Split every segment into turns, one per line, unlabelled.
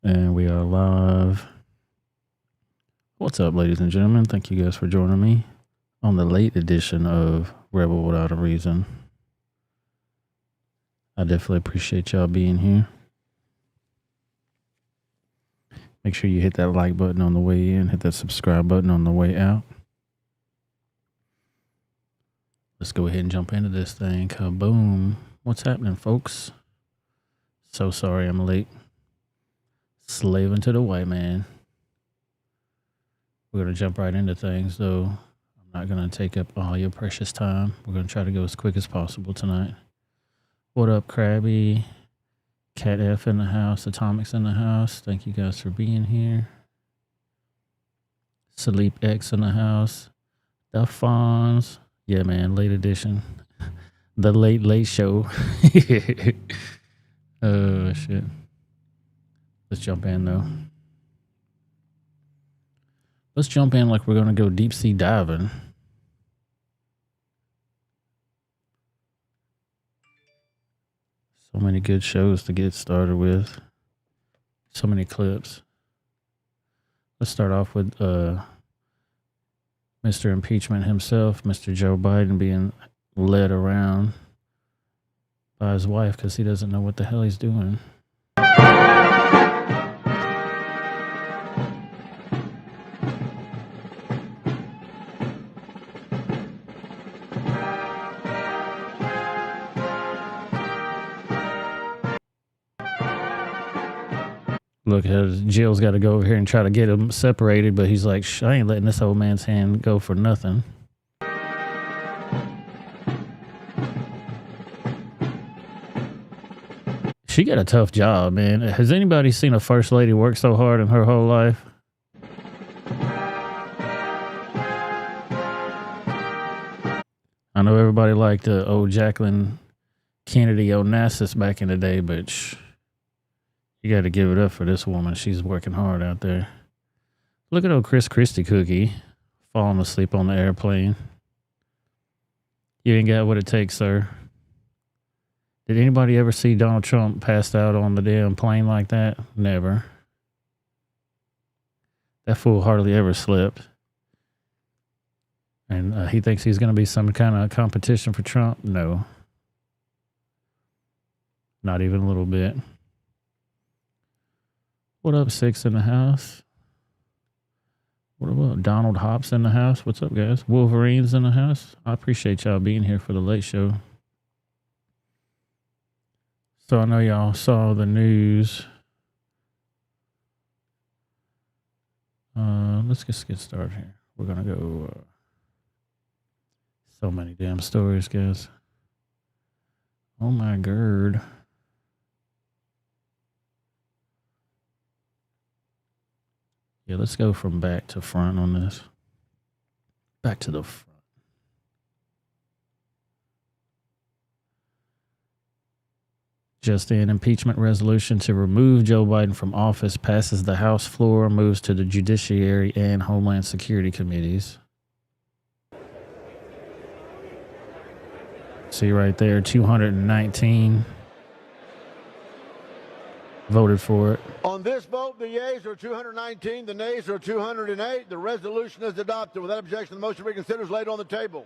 And we are live. What's up, ladies and gentlemen? Thank you guys for joining me on the late edition of Rebel Without a Reason. I definitely appreciate y'all being here. Make sure you hit that like button on the way in, hit that subscribe button on the way out. Let's go ahead and jump into this thing. Kaboom. What's happening, folks? So sorry I'm late. Slaving to the white man. We're going to jump right into things, though. I'm not going to take up all your precious time. We're going to try to go as quick as possible tonight. What up, Krabby? Cat F in the house. Atomic's in the house. Thank you guys for being here. Sleep X in the house. The Fonz. Yeah, man. Late edition. The late show. Oh, shit. Let's jump in, though. Let's jump in like we're going to go deep sea diving. So many good shows to get started with. So many clips. Let's start off with Mr. Impeachment himself, Mr. Joe Biden, being led around by his wife because he doesn't know what the hell he's doing. Look, Jill's got to go over here and try to get them separated, but he's like, I ain't letting this old man's hand go for nothing. She got a tough job, man. Has anybody seen a first lady work so hard in her whole life? I know everybody liked old Jacqueline Kennedy Onassis back in the day, but you got to give it up for this woman. She's working hard out there. Look at old Chris Christie Cookie falling asleep on the airplane. You ain't got what it takes, sir. Did anybody ever see Donald Trump passed out on the damn plane like that? Never. That fool hardly ever slept. And he thinks he's going to be some kind of competition for Trump? No. Not even a little bit. What up, Six in the house? What about Donald Hops in the house? What's up, guys? Wolverine's in the house. I appreciate y'all being here for the late show. So I know y'all saw the news. Let's just get started here. We're going to go... so many damn stories, guys. Oh, my God. Yeah, let's go from back to front on this. Back to the front. Just in, impeachment resolution to remove Joe Biden from office passes the House floor, moves to the Judiciary and Homeland Security committees. See right there, 219 voted for it.
On this vote, the yeas are 219, the nays are 208. The resolution is adopted. Without objection, the motion reconsidered is laid on the table.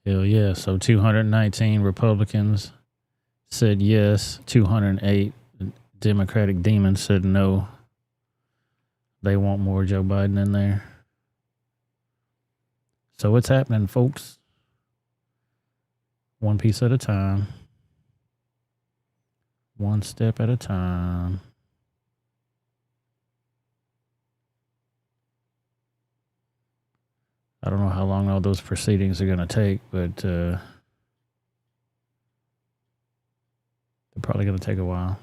Hell yeah. So 219 Republicans said yes. 208 Democratic demons said no. They want more Joe Biden in there. So what's happening, folks? One piece at a time. One step at a time. I don't know how long all those proceedings are going to take, but they're probably going to take a while.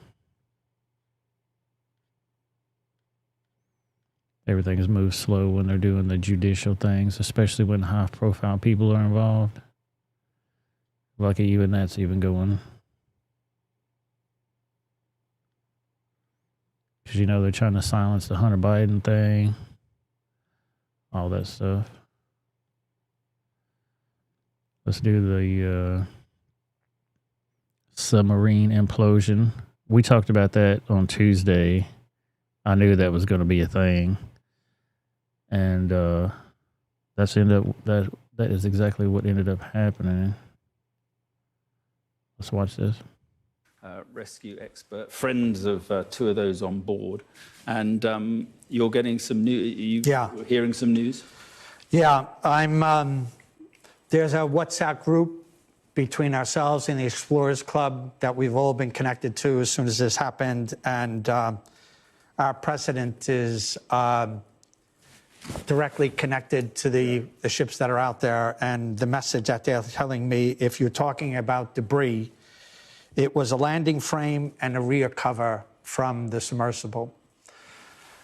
Everything's moved slow when they're doing the judicial things, especially when high-profile people are involved. Lucky even that's even going. Because, you know, they're trying to silence the Hunter Biden thing. All that stuff. Let's do the submarine implosion. We talked about that on Tuesday. I knew that was going to be a thing, and that is exactly what ended up happening. Let's watch this.
Rescue expert, friends of two of those on board, and you're getting some news. You're hearing some news.
Yeah, I'm. There's a WhatsApp group between ourselves and the Explorers Club that we've all been connected to as soon as this happened, and our president is directly connected to the ships that are out there, and the message that they're telling me, if you're talking about debris, it was a landing frame and a rear cover from the submersible.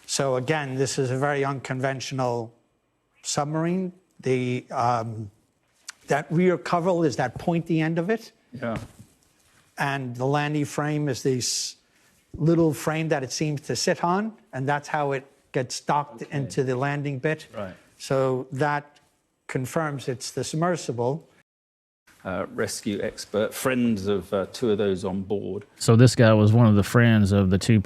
So again, this is a very unconventional submarine. That rear cover is that pointy end of it.
Yeah.
And the landing frame is this little frame that it seems to sit on, and that's how it gets docked into the landing bit.
Right.
So that confirms it's the submersible.
Rescue expert, friends of two of those on board.
So this guy was one of the friends of two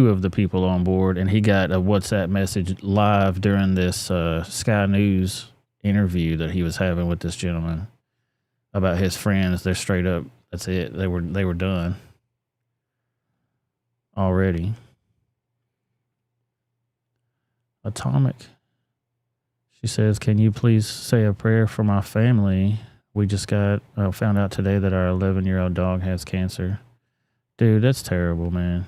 of the people on board, and he got a WhatsApp message live during this Sky News interview that he was having with this gentleman about his friends. They're straight up. That's it. They were done already. Atomic. She says, "Can you please say a prayer for my family? We just found out today that our 11-year-old dog has cancer." Dude, that's terrible, man.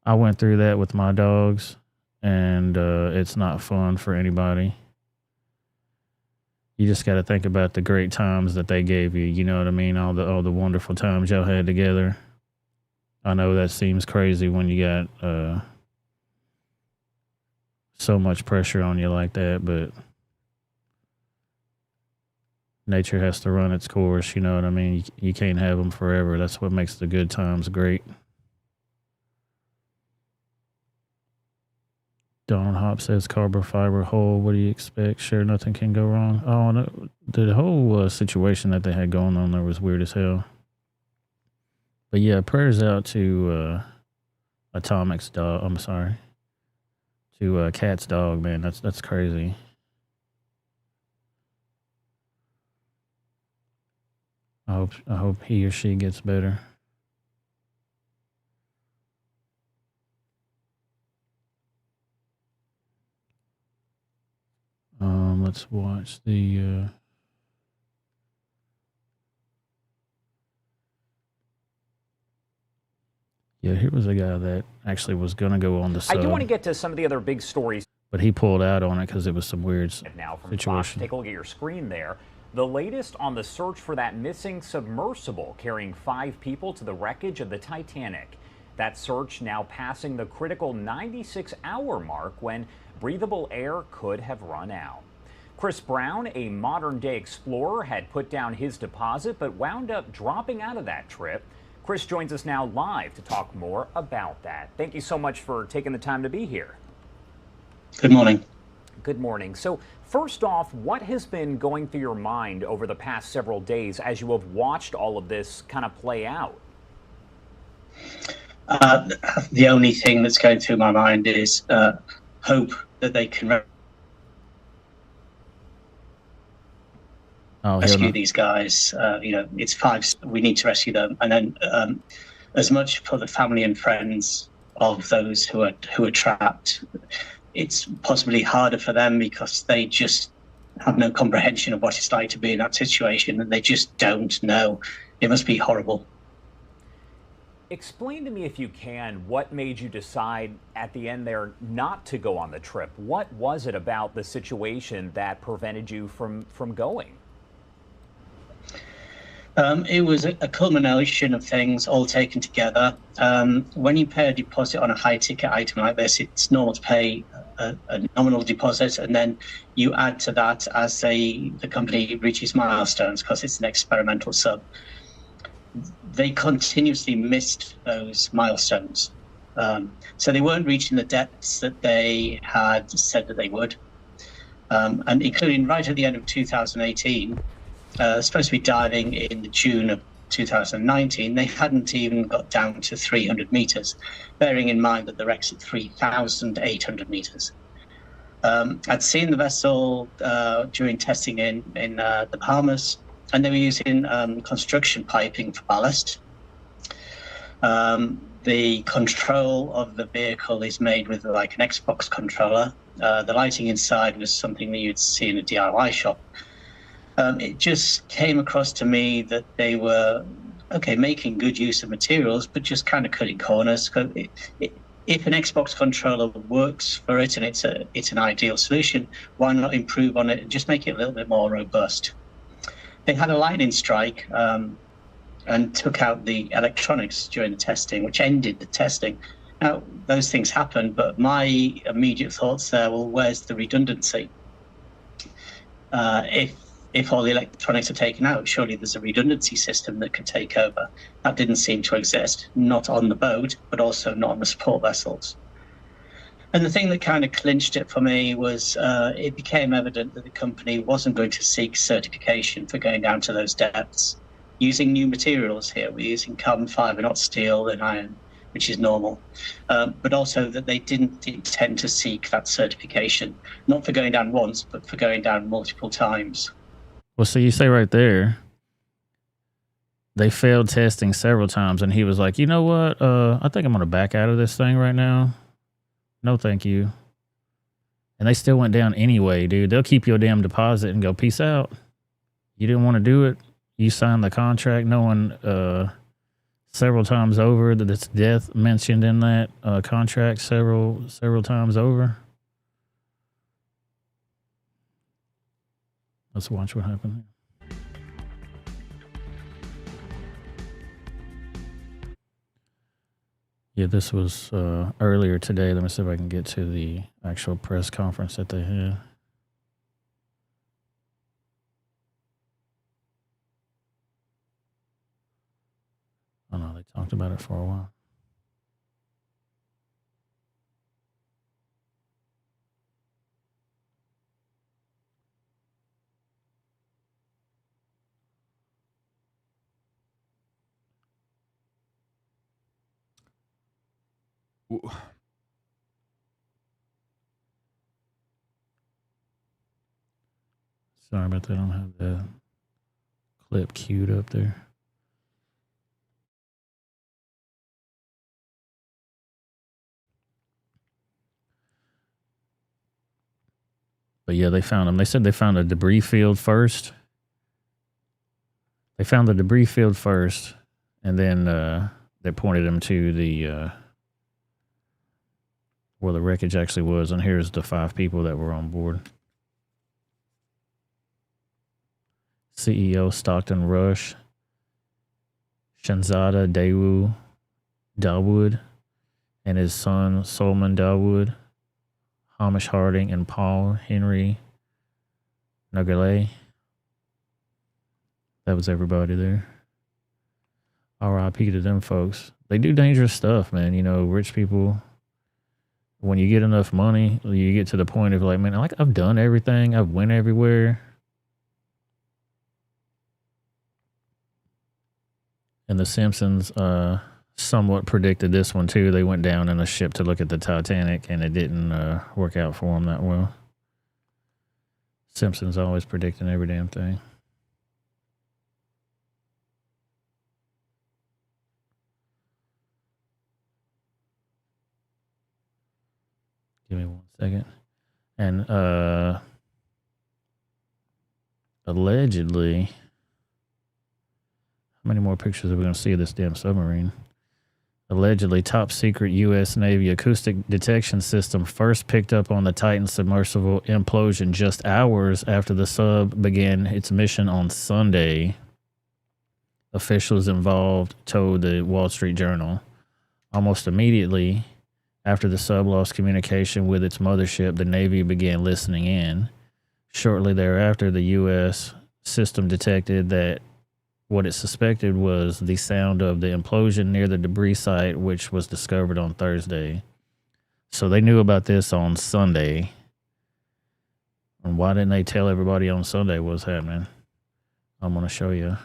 I went through that with my dogs, and it's not fun for anybody. You just got to think about the great times that they gave you. You know what I mean? All the wonderful times y'all had together. I know that seems crazy when you got so much pressure on you like that, but nature has to run its course, you know what I mean? You can't have them forever. That's what makes the good times great. Don Hop says carbon fiber hole. What do you expect? Sure, nothing can go wrong. Oh, no, the whole situation that they had going on there was weird as hell. But yeah, prayers out to Atomic's dog. I'm sorry. To Cat's dog, man. That's crazy. I hope he or she gets better. Let's watch the yeah, here was a guy that actually was going to go on the sub.
I do want to get to some of the other big stories.
But he pulled out on it because it was some weird
now from
situation.
Fox. Take a look at your screen there. The latest on the search for that missing submersible carrying 5 people to the wreckage of the Titanic. That search now passing the critical 96-hour mark when breathable air could have run out. Chris Brown, a modern-day explorer, had put down his deposit but wound up dropping out of that trip. Chris joins us now live to talk more about that. Thank you so much for taking the time to be here.
Good morning.
Good morning. So first off, what has been going through your mind over the past several days as you have watched all of this kind of play out?
The only thing that's going through my mind is hope that they can rescue these guys. It's 5. We need to rescue them, and then as much for the family and friends of those who are trapped. It's possibly harder for them because they just have no comprehension of what it's like to be in that situation, and they just don't know. It must be horrible.
Explain to me, if you can, what made you decide at the end there not to go on the trip? What was it about the situation that prevented you from going?
It was a culmination of things all taken together. When you pay a deposit on a high-ticket item like this, it's normal to pay a nominal deposit, and then you add to that as the company reaches milestones, because it's an experimental sub. They continuously missed those milestones. So they weren't reaching the depths that they had said that they would. And including right at the end of 2018, supposed to be diving in June of 2019, they hadn't even got down to 300 meters, bearing in mind that the wreck's at 3,800 meters. I'd seen the vessel during testing in the Bahamas, and they were using construction piping for ballast. The control of the vehicle is made with like an Xbox controller. The lighting inside was something that you'd see in a DIY shop. It just came across to me that they were, making good use of materials, but just kind of cutting corners. If an Xbox controller works for it and it's an ideal solution, why not improve on it and just make it a little bit more robust? They had a lightning strike and took out the electronics during the testing, which ended the testing. Now, those things happen, but my immediate thoughts there, well, where's the redundancy? If all the electronics are taken out, surely there's a redundancy system that could take over. That didn't seem to exist, not on the boat, but also not on the support vessels. And the thing that kind of clinched it for me was it became evident that the company wasn't going to seek certification for going down to those depths. Using new materials here, we're using carbon fiber, not steel and iron, which is normal, but also that they didn't intend to seek that certification, not for going down once, but for going down multiple times.
Well, so you say right there, they failed testing several times, and he was like, you know what? I think I'm going to back out of this thing right now. No, thank you. And they still went down anyway, dude. They'll keep your damn deposit and go, peace out. You didn't want to do it. You signed the contract knowing several times over that it's death mentioned in that contract several times over. Let's watch what happened. Yeah, this was earlier today. Let me see if I can get to the actual press conference that they had. Oh no, they talked about it for a while. Sorry about that. I don't have the clip queued up there. But yeah, they found them. They said they found a debris field first. They found the debris field first, and then they pointed them to the where the wreckage actually was. And here's the 5 people that were on board. CEO Stockton Rush, Shanzada Dawood, and his son Solomon Dawood, Hamish Harding, and Paul Henry Nogale. That was everybody there. R.I.P. to them folks. They do dangerous stuff, man. You know, rich people, when you get enough money, you get to the point of like, man, I've done everything. I've went everywhere. And the Simpsons somewhat predicted this one too. They went down in a ship to look at the Titanic, and it didn't work out for them that well. Simpsons always predicting every damn thing. Give me 1 second. And allegedly, how many more pictures are we going to see of this damn submarine? Allegedly, top secret U.S. Navy acoustic detection system first picked up on the Titan submersible implosion just hours after the sub began its mission on Sunday. Officials involved told the Wall Street Journal. Almost immediately after the sub lost communication with its mothership, the Navy began listening in. Shortly thereafter, the U.S. system detected that what it suspected was the sound of the implosion near the debris site, which was discovered on Thursday. So they knew about this on Sunday. And why didn't they tell everybody on Sunday what's happening? I'm going to show you.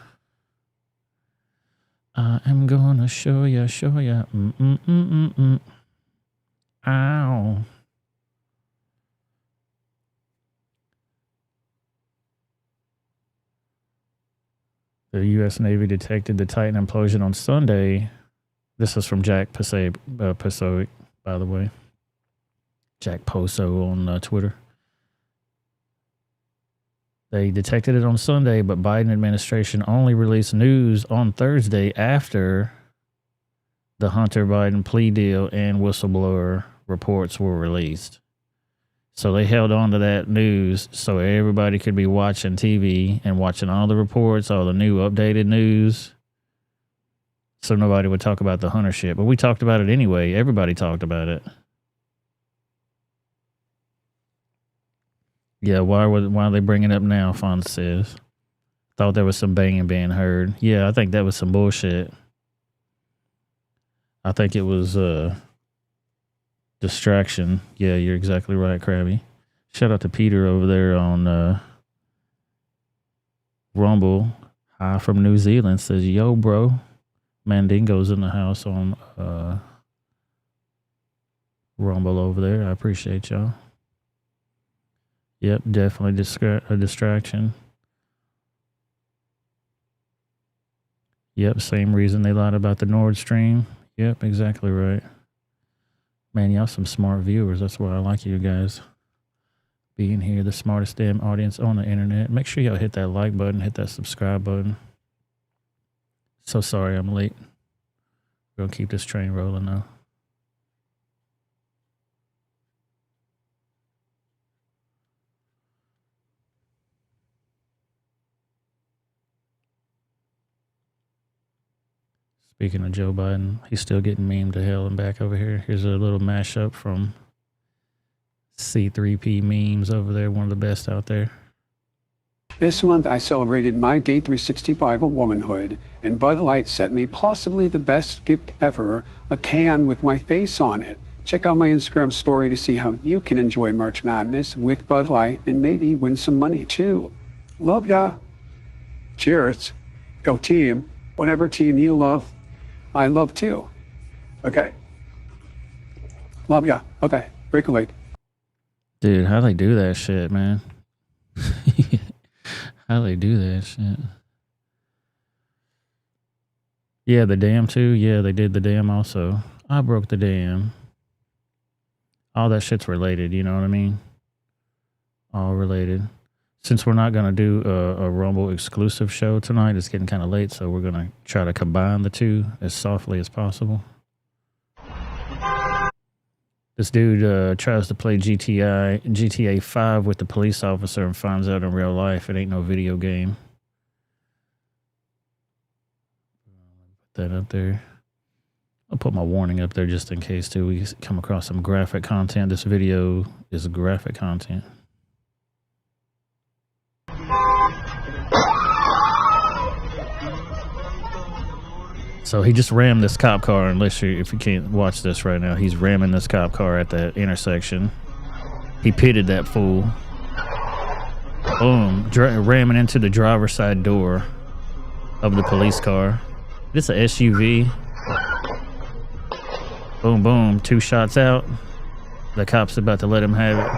I am gonna show ya, show ya. Ow. The U.S. Navy detected the Titan implosion on Sunday. This is from Jack Posobiec, by the way. Jack Poso on Twitter. They detected it on Sunday, but Biden administration only released news on Thursday after the Hunter Biden plea deal and whistleblower reports were released. So they held on to that news so everybody could be watching TV and watching all the reports, all the new updated news. So nobody would talk about the Hunter shit. But we talked about it anyway. Everybody talked about it. Yeah, why are they bringing it up now, Fonz says. Thought there was some banging being heard. Yeah, I think that was some bullshit. I think it was distraction. Yeah, you're exactly right, Krabby. Shout out to Peter over there on Rumble. Hi from New Zealand. Says, yo, bro. Mandingo's in the house on Rumble over there. I appreciate y'all. Yep, definitely a distraction. Yep, same reason they lied about the Nord Stream. Yep, exactly right. Man, y'all some smart viewers. That's why I like you guys being here. The smartest damn audience on the internet. Make sure y'all hit that like button, hit that subscribe button. So sorry I'm late. We're going to keep this train rolling though. Speaking of Joe Biden, he's still getting memed to hell and back over here. Here's a little mashup from C3P memes over there, one of the best out there.
This month I celebrated my day 365 of womanhood, and Bud Light sent me possibly the best gift ever, a can with my face on it. Check out my Instagram story to see how you can enjoy March Madness with Bud Light and maybe win some money too. Love ya. Cheers. Go team. Whatever team you love, I love too. Okay. Love ya. Okay. Break a leg.
Dude, how they do that shit, man? How they do that shit? Yeah, the dam too. Yeah, they did the dam also. I broke the dam. All that shit's related, you know what I mean? All related. Since we're not going to do a Rumble exclusive show tonight, it's getting kind of late, so we're going to try to combine the two as softly as possible. This dude tries to play GTA 5 with the police officer and finds out in real life it ain't no video game. Put that up there. I'll put my warning up there just in case, too. We come across some graphic content. This video is graphic content. So he just rammed this cop car, if you can't watch this right now, he's ramming this cop car at that intersection. He pitted that fool. Boom. Ramming into the driver's side door of the police car. This is a SUV. Boom, boom. 2 shots out. The cop's about to let him have it.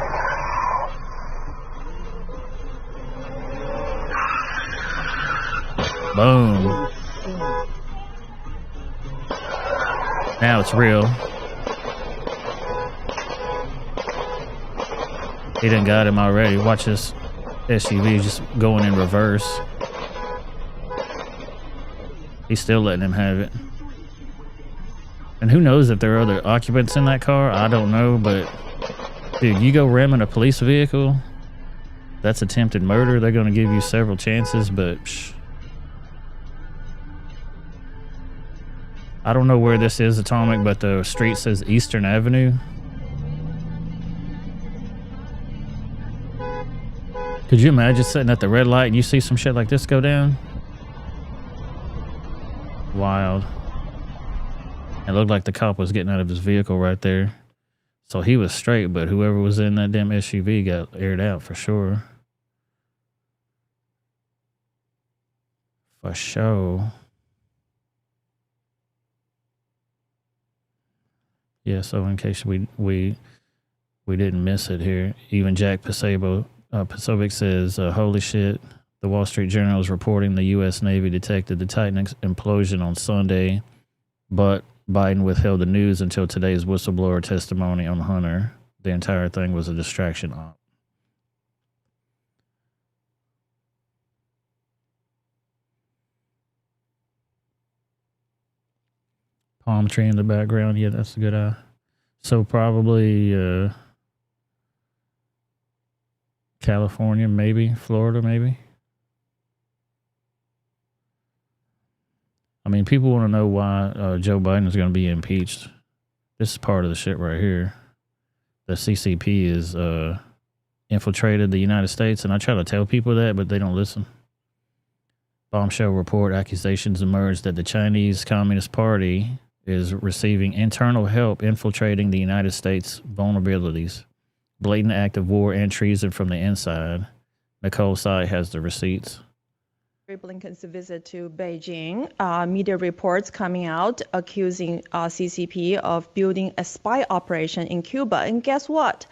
Boom. Now it's real. He done got him already. Watch this SUV just going in reverse. He's still letting him have it. And who knows if there are other occupants in that car? I don't know, but dude, you go ramming a police vehicle, that's attempted murder. They're going to give you several chances, but I don't know where this is, Atomic, but the street says Eastern Avenue. Could you imagine sitting at the red light and you see some shit like this go down? Wild. It looked like the cop was getting out of his vehicle right there. So he was straight, but whoever was in that damn SUV got aired out for sure. For sure. Yeah, so in case we didn't miss it here, even Jack Pasovic says, holy shit, the Wall Street Journal is reporting the U.S. Navy detected the Titan implosion on Sunday, but Biden withheld the news until today's whistleblower testimony on Hunter. The entire thing was a distraction op. Palm tree in the background. Yeah, that's a good eye. So probably California, maybe. Florida, maybe. I mean, people want to know why Joe Biden is going to be impeached. This is part of the shit right here. The CCP is infiltrated the United States, and I try to tell people that, but they don't listen. Bombshell report, accusations emerged that the Chinese Communist Party is receiving internal help infiltrating the United States vulnerabilities. Blatant act of war and treason from the inside. Nicole Sy has the receipts.
Blinken's visit to Beijing, media reports coming out accusing CCP of building a spy operation in Cuba. And guess what?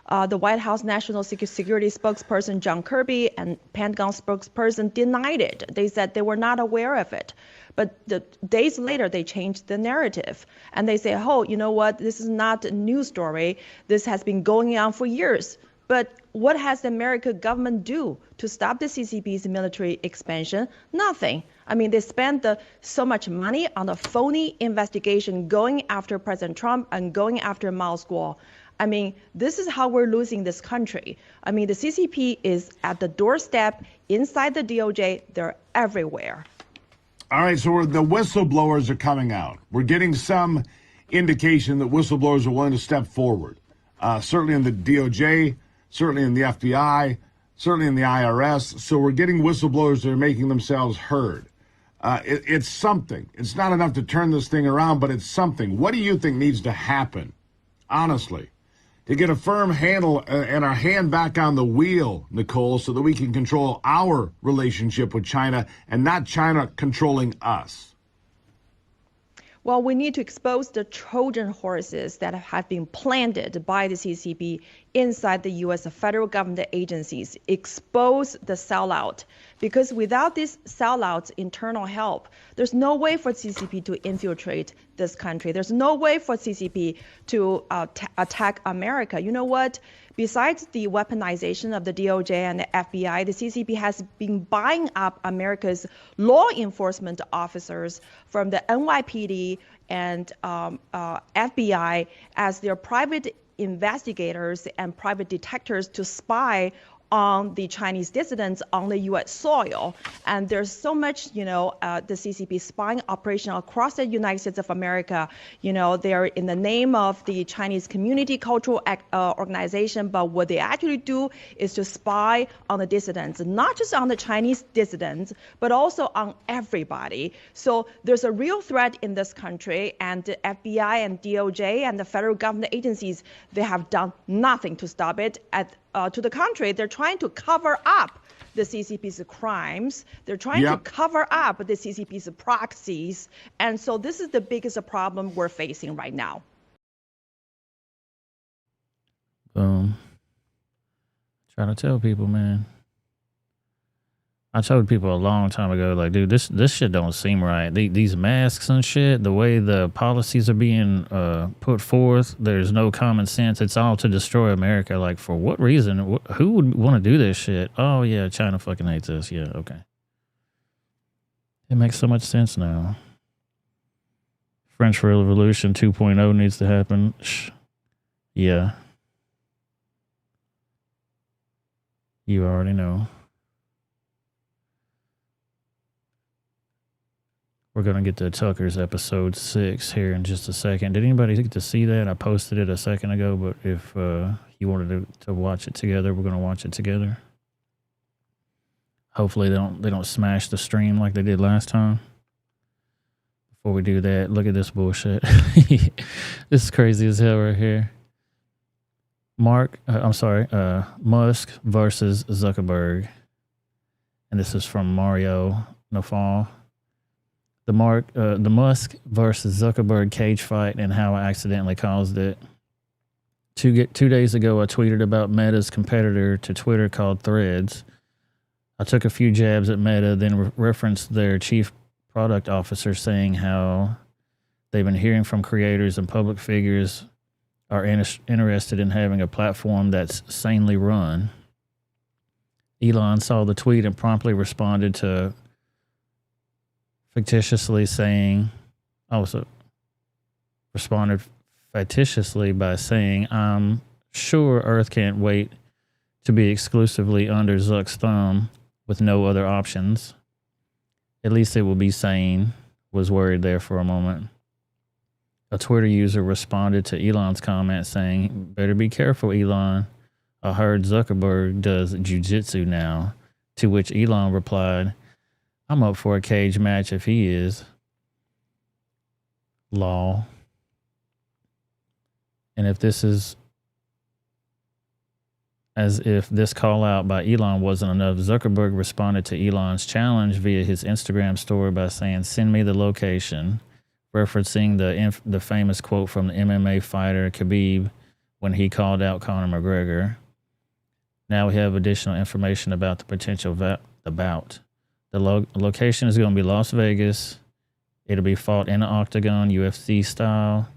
The White House National Security spokesperson John Kirby and Pentagon spokesperson denied it. They said they were not aware of it. But days later, they changed the narrative. And they say, oh, you know what? This is not a news story. This has been going on for years. But what has the American government do to stop the CCP's military expansion? Nothing. I mean, they spent so much money on a phony investigation going after President Trump and going after Moscow. I mean, this is how we're losing this country. I mean, the CCP is at the doorstep inside the DOJ. They're everywhere.
All right, so the whistleblowers are coming out. We're getting some indication that whistleblowers are willing to step forward. Certainly in the DOJ, certainly in the FBI, certainly in the IRS. So we're getting whistleblowers that are making themselves heard. It's something. It's not enough to turn this thing around, but it's something. What do you think needs to happen, honestly, to get a firm handle and our hand back on the wheel, Nicole, so that we can control our relationship with China and not China controlling us?
Well, we need to expose the Trojan horses that have been planted by the CCP inside the U.S. federal government agencies. Expose the sellout. Because without this sellout's internal help, there's no way for CCP to infiltrate this country. There's no way for CCP to attack America. You know what? Besides the weaponization of the DOJ and the FBI, the CCP has been buying up America's law enforcement officers from the NYPD and FBI as their private investigators and private detectives to spy on the Chinese dissidents on the U.S. soil. And there's so much, the CCP spying operation across the United States of America. They're in the name of the Chinese Community Cultural Organization, but what they actually do is to spy on the dissidents, not just on the Chinese dissidents, but also on everybody. So there's a real threat in this country, and the FBI and DOJ and the federal government agencies, they have done nothing to stop it. To the contrary, they're trying to cover up the CCP's crimes. They're trying to cover up the CCP's proxies. And so this is the biggest problem we're facing right now.
Boom. Trying to tell people, man. I told people a long time ago, like, dude, this shit don't seem right. These masks and shit, the way the policies are being put forth, there's no common sense. It's all to destroy America. Like, for what reason? Who would want to do this shit? Oh, yeah, China fucking hates us. Yeah, okay. It makes so much sense now. French Revolution 2.0 needs to happen. Yeah. You already know. We're going to get to Tucker's episode 6 here in just a second. Did anybody get to see that? I posted it a second ago, but if you wanted to watch it together, we're going to watch it together. Hopefully they don't smash the stream like they did last time. Before we do that, look at this bullshit. This is crazy as hell right here. Musk versus Zuckerberg. And this is from Mario Nafal. the Musk versus Zuckerberg cage fight and how I accidentally caused it. 2 days ago, I tweeted about Meta's competitor to Twitter called Threads. I took a few jabs at Meta, then referenced their chief product officer saying how they've been hearing from creators and public figures are interested in having a platform that's sanely run. Elon saw the tweet and promptly responded to fictitiously by saying, I'm sure Earth can't wait to be exclusively under Zuck's thumb with no other options. At least it will be sane. Was worried there for a moment. A Twitter user responded to Elon's comment saying, better be careful, Elon. I heard Zuckerberg does jujitsu now. To which Elon replied, I'm up for a cage match if he is. Lol. And if this is as if this call out by Elon wasn't enough, Zuckerberg responded to Elon's challenge via his Instagram story by saying, send me the location, referencing the famous quote from the MMA fighter Khabib when he called out Conor McGregor. Now we have additional information about the potential bout. The location is going to be Las Vegas. It'll be fought in an octagon, UFC style.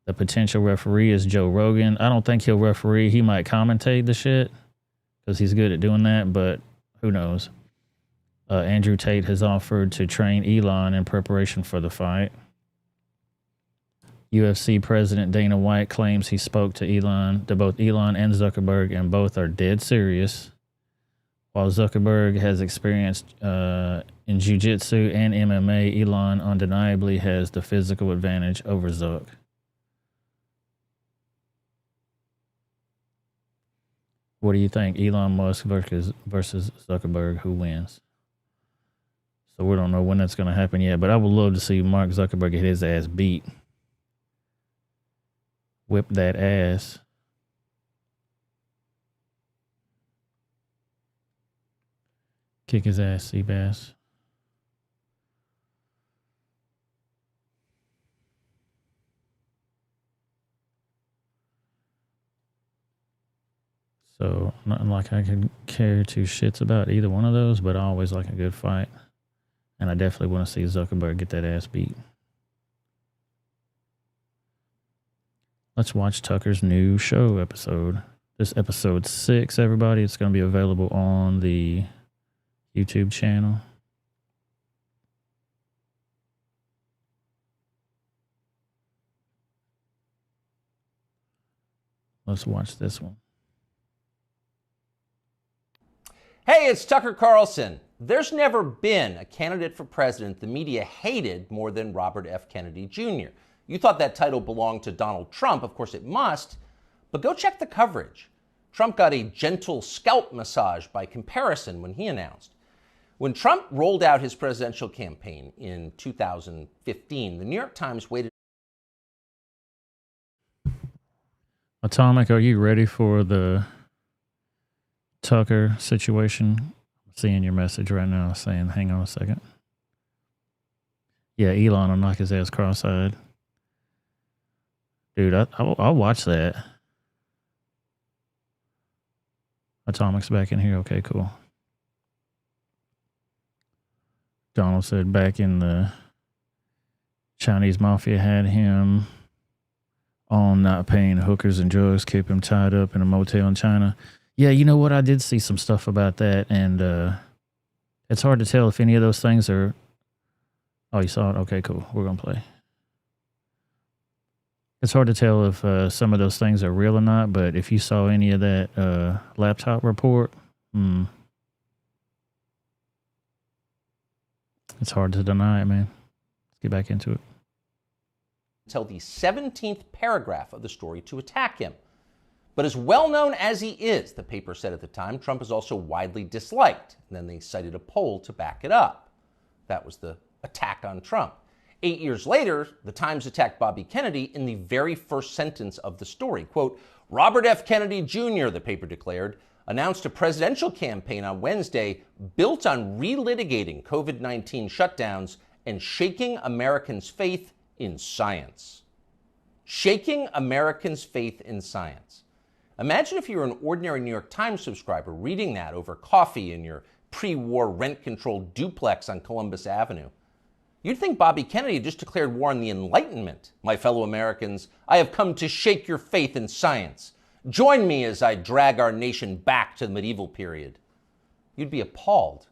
The potential referee is Joe Rogan. I don't think he'll referee. He might commentate the shit because he's good at doing that, but who knows? Andrew Tate has offered to train Elon in preparation for the fight. UFC President Dana White claims he spoke to both Elon and Zuckerberg, and both are dead serious. While Zuckerberg has experience in jiu-jitsu and MMA, Elon undeniably has the physical advantage over Zuck. What do you think? Elon Musk versus Zuckerberg, who wins? So we don't know when that's going to happen yet, but I would love to see Mark Zuckerberg get his ass beat. Whip that ass. Kick his ass, Seabass. So, nothing like I could care two shits about either one of those, but I always like a good fight. And I definitely want to see Zuckerberg get that ass beat. Let's watch Tucker's new show episode. This episode 6, everybody. It's going to be available on the YouTube channel. Let's watch this one.
Hey, it's Tucker Carlson. There's never been a candidate for president the media hated more than Robert F. Kennedy Jr. You thought that title belonged to Donald Trump. Of course it must, but go check the coverage. Trump got a gentle scalp massage by comparison when he announced. When Trump rolled out his presidential campaign in 2015, the New York Times waited.
Atomic, are you ready for the Tucker situation? I'm seeing your message right now saying, hang on a second. Yeah, Elon will knock his ass cross-eyed. Dude, I'll watch that. Atomic's back in here. Okay, cool. Donald said back in the Chinese mafia had him on not paying hookers and drugs, keep him tied up in a motel in China. Yeah, you know what? I did see some stuff about that, and it's hard to tell if any of those things are... Oh, you saw it? Okay, cool. We're going to play. It's hard to tell if some of those things are real or not, but if you saw any of that laptop report, it's hard to deny it, man. Let's get back into it.
Until the 17th paragraph of the story to attack him. But as well known as he is, the paper said at the time, Trump is also widely disliked. And then they cited a poll to back it up. That was the attack on Trump. 8 years later, the Times attacked Bobby Kennedy in the very first sentence of the story. Quote, Robert F. Kennedy Jr., the paper declared, announced a presidential campaign on Wednesday built on relitigating COVID-19 shutdowns and shaking Americans' faith in science. Shaking Americans' faith in science. Imagine if you were an ordinary New York Times subscriber reading that over coffee in your pre-war rent-controlled duplex on Columbus Avenue. You'd think Bobby Kennedy just declared war on the Enlightenment. My fellow Americans, I have come to shake your faith in science. Join me as I drag our nation back to the medieval period. You'd be appalled.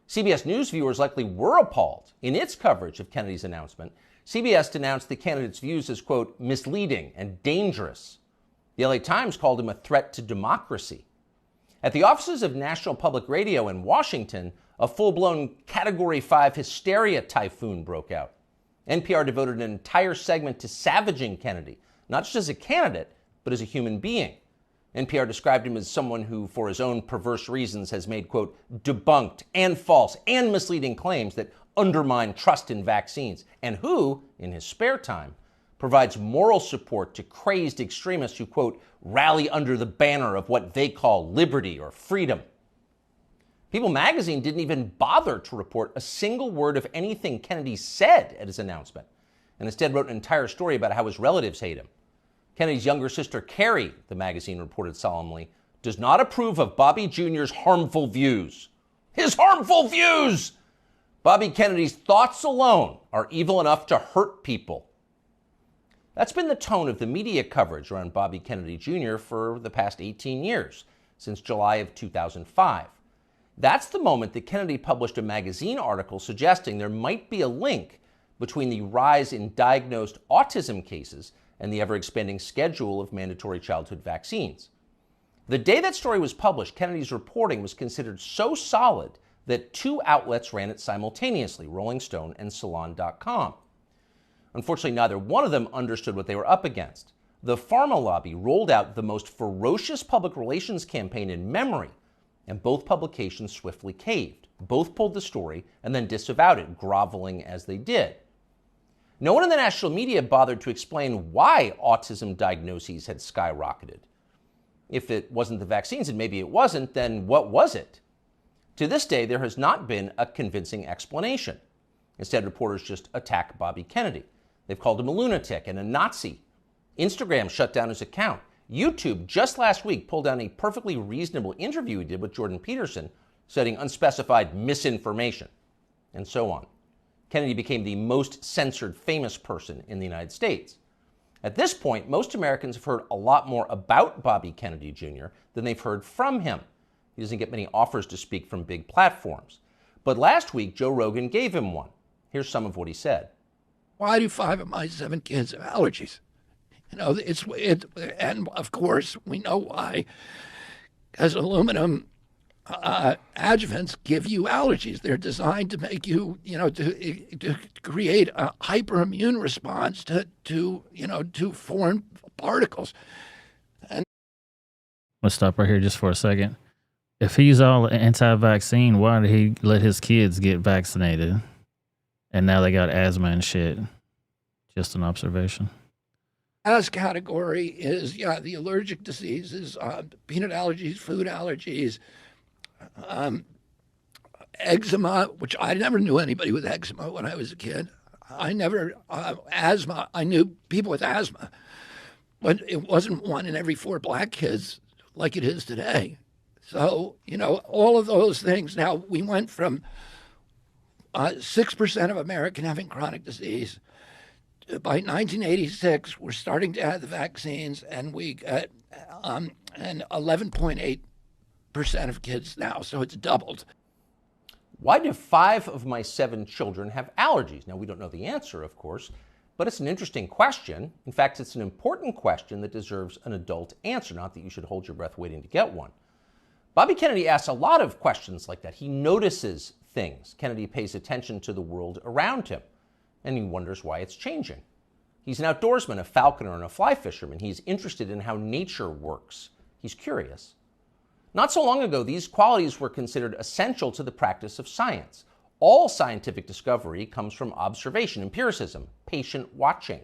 CBS News viewers likely were appalled. In its coverage of Kennedy's announcement, CBS denounced the candidate's views as, quote, misleading and dangerous. The LA Times called him a threat to democracy. At the offices of National Public Radio in Washington, a full-blown Category 5 hysteria typhoon broke out. NPR devoted an entire segment to savaging Kennedy, not just as a candidate, but as a human being. NPR described him as someone who, for his own perverse reasons, has made, quote, debunked and false and misleading claims that undermine trust in vaccines, and who, in his spare time, provides moral support to crazed extremists who, quote, rally under the banner of what they call liberty or freedom. People magazine didn't even bother to report a single word of anything Kennedy said at his announcement, and instead wrote an entire story about how his relatives hate him. Kennedy's younger sister, Carrie, the magazine reported solemnly, does not approve of Bobby Jr.'s harmful views. His harmful views! Bobby Kennedy's thoughts alone are evil enough to hurt people. That's been the tone of the media coverage around Bobby Kennedy Jr. for the past 18 years, since July of 2005. That's the moment that Kennedy published a magazine article suggesting there might be a link between the rise in diagnosed autism cases and the ever-expanding schedule of mandatory childhood vaccines. The day that story was published, Kennedy's reporting was considered so solid that two outlets ran it simultaneously, Rolling Stone and Salon.com. Unfortunately, neither one of them understood what they were up against. The pharma lobby rolled out the most ferocious public relations campaign in memory, and both publications swiftly caved. Both pulled the story and then disavowed it, groveling as they did. No one in the national media bothered to explain why autism diagnoses had skyrocketed. If it wasn't the vaccines, and maybe it wasn't, then what was it? To this day, there has not been a convincing explanation. Instead, reporters just attack Bobby Kennedy. They've called him a lunatic and a Nazi. Instagram shut down his account. YouTube just last week pulled down a perfectly reasonable interview he did with Jordan Peterson, citing unspecified misinformation, and so on. Kennedy became the most censored famous person in the United States. At this point, most Americans have heard a lot more about Bobby Kennedy Jr. than they've heard from him. He doesn't get many offers to speak from big platforms. But last week, Joe Rogan gave him one. Here's some of what he said.
Why do 5 of my 7 kids have allergies? You know, and of course, we know why. Because aluminum adjuvants give you allergies. They're designed to make you, to create a hyperimmune response to foreign particles. And
let's stop right here just for a second. If he's all anti-vaccine, why did he let his kids get vaccinated? And now they got asthma and shit. Just an observation.
Last category is, the allergic diseases, peanut allergies, food allergies, eczema, which I never knew anybody with eczema when I was a kid. I never, asthma, I knew people with asthma, but it wasn't 1 in every 4 black kids like it is today. So, all of those things. Now, we went from 6% of American having chronic disease. By 1986, we're starting to have the vaccines, and we got and 11.8% of kids now, so it's doubled.
Why do 5 of my 7 children have allergies? Now, we don't know the answer, of course, but it's an interesting question. In fact, it's an important question that deserves an adult answer, not that you should hold your breath waiting to get one. Bobby Kennedy asks a lot of questions like that. He notices things. Kennedy pays attention to the world around him, and he wonders why it's changing. He's an outdoorsman, a falconer, and a fly fisherman. He's interested in how nature works. He's curious. Not so long ago, these qualities were considered essential to the practice of science. All scientific discovery comes from observation, empiricism, patient watching.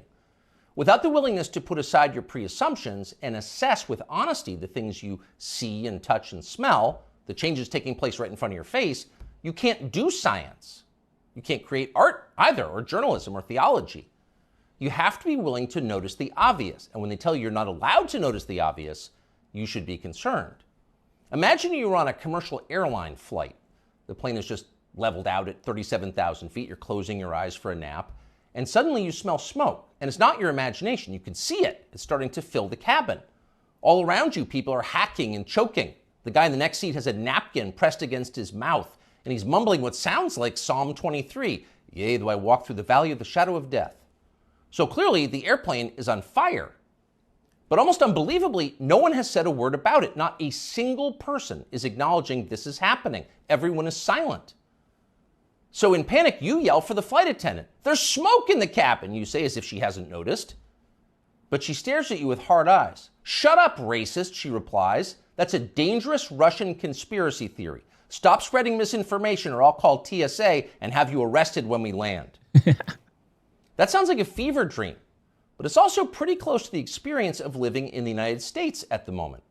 Without the willingness to put aside your pre-assumptions and assess with honesty the things you see and touch and smell, the changes taking place right in front of your face, you can't do science. You can't create art. either, or journalism or theology. You have to be willing to notice the obvious. And when they tell you you're not allowed to notice the obvious, you should be concerned. Imagine you were on a commercial airline flight. The plane is just leveled out at 37,000 feet. You're closing your eyes for a nap. And suddenly you smell smoke. And it's not your imagination. You can see it. It's starting to fill the cabin. All around you, people are hacking and choking. The guy in the next seat has a napkin pressed against his mouth. And he's mumbling what sounds like Psalm 23. Yea, though I walk through the valley of the shadow of death. So clearly, the airplane is on fire. But almost unbelievably, no one has said a word about it. Not a single person is acknowledging this is happening. Everyone is silent. So in panic, you yell for the flight attendant. There's smoke in the cabin, you say, as if she hasn't noticed. But she stares at you with hard eyes. Shut up, racist, she replies. That's a dangerous Russian conspiracy theory. Stop spreading misinformation or I'll call TSA and have you arrested when we land. That sounds like a fever dream, but it's also pretty close to the experience of living in the United States at the moment.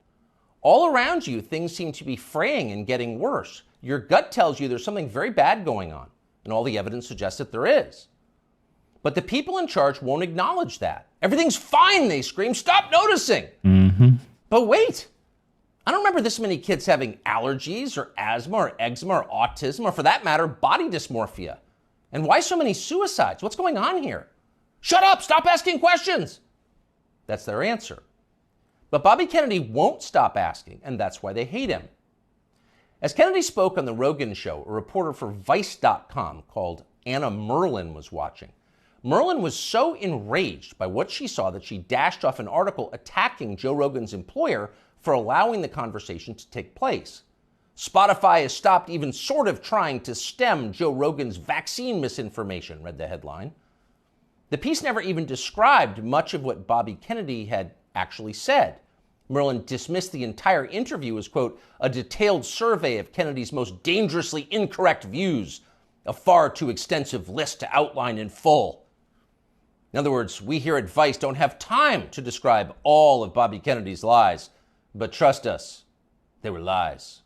All around you, things seem to be fraying and getting worse. Your gut tells you there's something very bad going on, and all the evidence suggests that there is. But the people in charge won't acknowledge that. Everything's fine, they scream. Stop noticing. But wait, I don't remember this many kids having allergies or asthma or eczema or autism or, for that matter, body dysmorphia. And why so many suicides? What's going on here? Shut up! Stop asking questions! That's their answer. But Bobby Kennedy won't stop asking, and that's why they hate him. As Kennedy spoke on the Rogan show, a reporter for Vice.com called Anna Merlin was watching. Merlin was so enraged by what she saw that she dashed off an article attacking Joe Rogan's employer for allowing the conversation to take place. Spotify has stopped even sort of trying to stem Joe Rogan's vaccine misinformation, read the headline. The piece never even described much of what Bobby Kennedy had actually said. Merlin dismissed the entire interview as, quote, a detailed survey of Kennedy's most dangerously incorrect views, a far too extensive list to outline in full. In other words, we here at Vice don't have time to describe all of Bobby Kennedy's lies, but trust us, they were lies.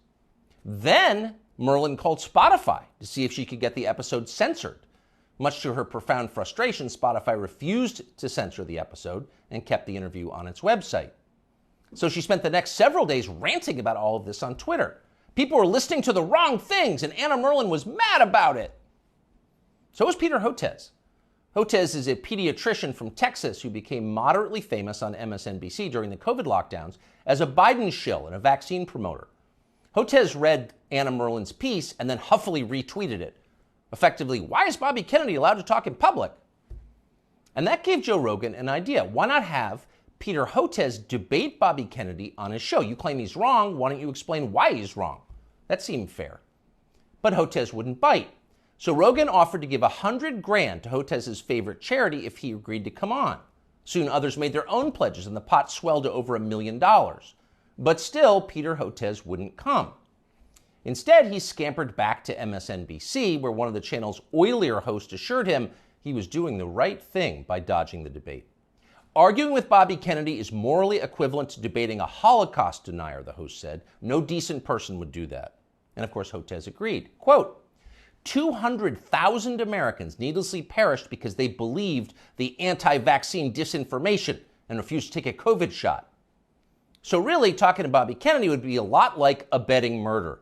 Then Merlin called Spotify to see if she could get the episode censored. Much to her profound frustration, Spotify refused to censor the episode and kept the interview on its website. So she spent the next several days ranting about all of this on Twitter. People were listening to the wrong things, and Anna Merlin was mad about it. So was Peter Hotez. Hotez is a pediatrician from Texas who became moderately famous on MSNBC during the COVID lockdowns as a Biden shill and a vaccine promoter. Hotez read Anna Merlin's piece and then huffily retweeted it. Effectively, why is Bobby Kennedy allowed to talk in public? And that gave Joe Rogan an idea. Why not have Peter Hotez debate Bobby Kennedy on his show? You claim he's wrong. Why don't you explain why he's wrong? That seemed fair. But Hotez wouldn't bite. So Rogan offered to give $100,000 to Hotez's favorite charity if he agreed to come on. Soon others made their own pledges and the pot swelled to over $1 million. But still, Peter Hotez wouldn't come. Instead, he scampered back to MSNBC, where one of the channel's oilier hosts assured him he was doing the right thing by dodging the debate. Arguing with Bobby Kennedy is morally equivalent to debating a Holocaust denier, the host said. No decent person would do that. And of course, Hotez agreed. Quote, 200,000 Americans needlessly perished because they believed the anti-vaccine disinformation and refused to take a COVID shot. So really, talking to Bobby Kennedy would be a lot like abetting murder.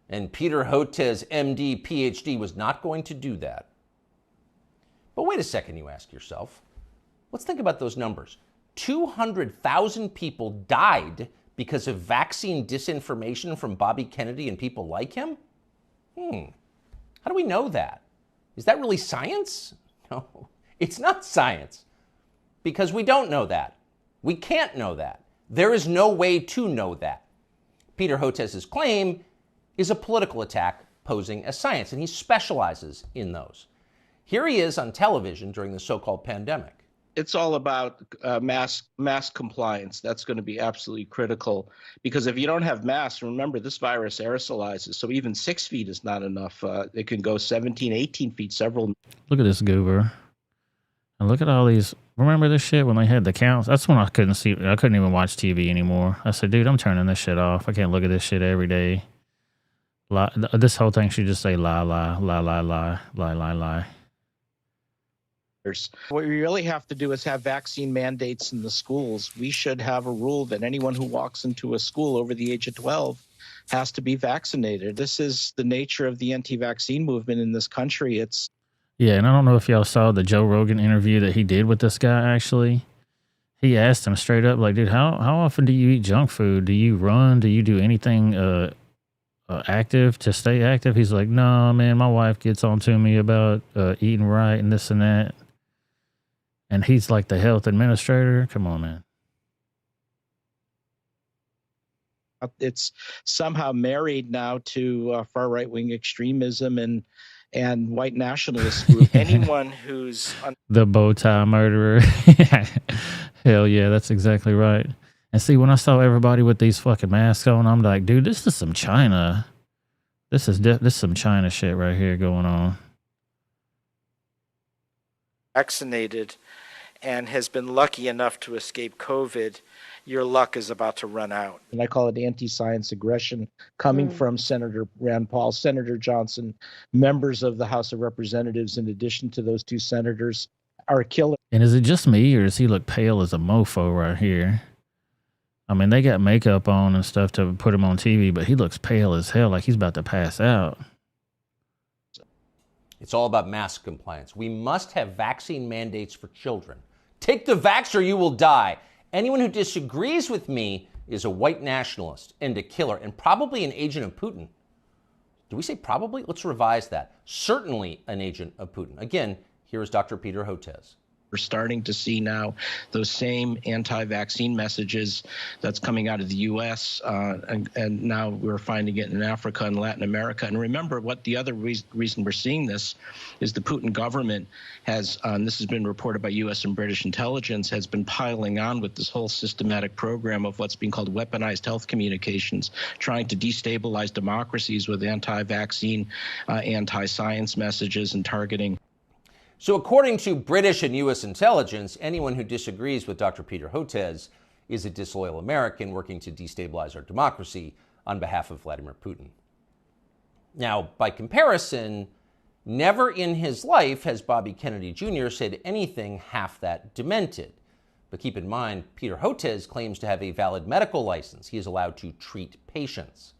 And Peter Hotez, MD, PhD, was not going to do that. But wait a second, you ask yourself. Let's think about those numbers. 200,000 people died because of vaccine disinformation from Bobby Kennedy and people like him? How do we know that? Is that really science? No, it's not science. Because we don't know that. We can't know that. There is no way to know that. Peter Hotez's claim is a political attack posing as science, and he specializes in those. Here he is on television during the so-called pandemic.
It's all about mask compliance. That's going to be absolutely critical, because if you don't have masks, remember, this virus aerosolizes, so even 6 feet is not enough. It can go 17, 18 feet, several.
Look at this goober. And look at all these. Remember this shit when they had the counts? That's when I couldn't even watch TV anymore. I said, dude, I'm turning this shit off. I can't look at this shit every day. This whole thing should just say lie, lie, lie, lie, lie, lie, lie, lie.
What we really have to do is have vaccine mandates in the schools. We should have a rule that anyone who walks into a school over the age of 12 has to be vaccinated. This is the nature of the anti-vaccine movement in this country.
Yeah, and I don't know if y'all saw the Joe Rogan interview that he did with this guy, actually. He asked him straight up, like, dude, how often do you eat junk food? Do you run? Do you do anything active to stay active? He's like, no, man, my wife gets on to me about eating right and this and that. And he's like the health administrator. Come on, man.
It's somehow married now to far right-wing extremism and white nationalist group. Anyone who's
the bow tie murderer. Hell yeah, that's exactly right. And see, when I saw everybody with these fucking masks on, I'm like, dude, this is some China. This is some China shit right here going on.
Vaccinated and has been lucky enough to escape COVID, your luck is about to run out. And I call it anti-science aggression coming from Senator Rand Paul, Senator Johnson, members of the House of Representatives, in addition to those two senators, are a killer.
And is it just me, or does he look pale as a mofo right here? I mean, they got makeup on and stuff to put him on TV, but he looks pale as hell, like he's about to pass out.
It's all about mask compliance. We must have vaccine mandates for children. Take the vax or you will die. Anyone who disagrees with me is a white nationalist and a killer and probably an agent of Putin. Do we say probably? Let's revise that. Certainly an agent of Putin. Again, here is Dr. Peter Hotez.
We're starting to see now those same anti-vaccine messages that's coming out of the U.S. And now we're finding it in Africa and Latin America. And remember, what the other reason we're seeing this is the Putin government has, this has been reported by U.S. and British intelligence, has been piling on with this whole systematic program of what's being called weaponized health communications, trying to destabilize democracies with anti-vaccine, anti-science messages and targeting.
So according to British and U.S. intelligence, anyone who disagrees with Dr. Peter Hotez is a disloyal American working to destabilize our democracy on behalf of Vladimir Putin. Now, by comparison, never in his life has Bobby Kennedy Jr. said anything half that demented. But keep in mind, Peter Hotez claims to have a valid medical license. He is allowed to treat patients.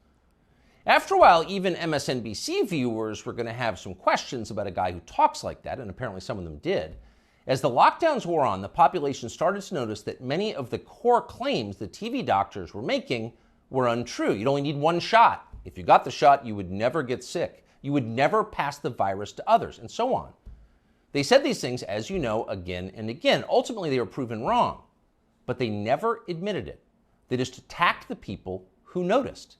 After a while, even MSNBC viewers were going to have some questions about a guy who talks like that, and apparently some of them did. As the lockdowns wore on, the population started to notice that many of the core claims the TV doctors were making were untrue. You'd only need one shot. If you got the shot, you would never get sick. You would never pass the virus to others, and so on. They said these things, as you know, again and again. Ultimately, they were proven wrong, but they never admitted it. They just attacked the people who noticed.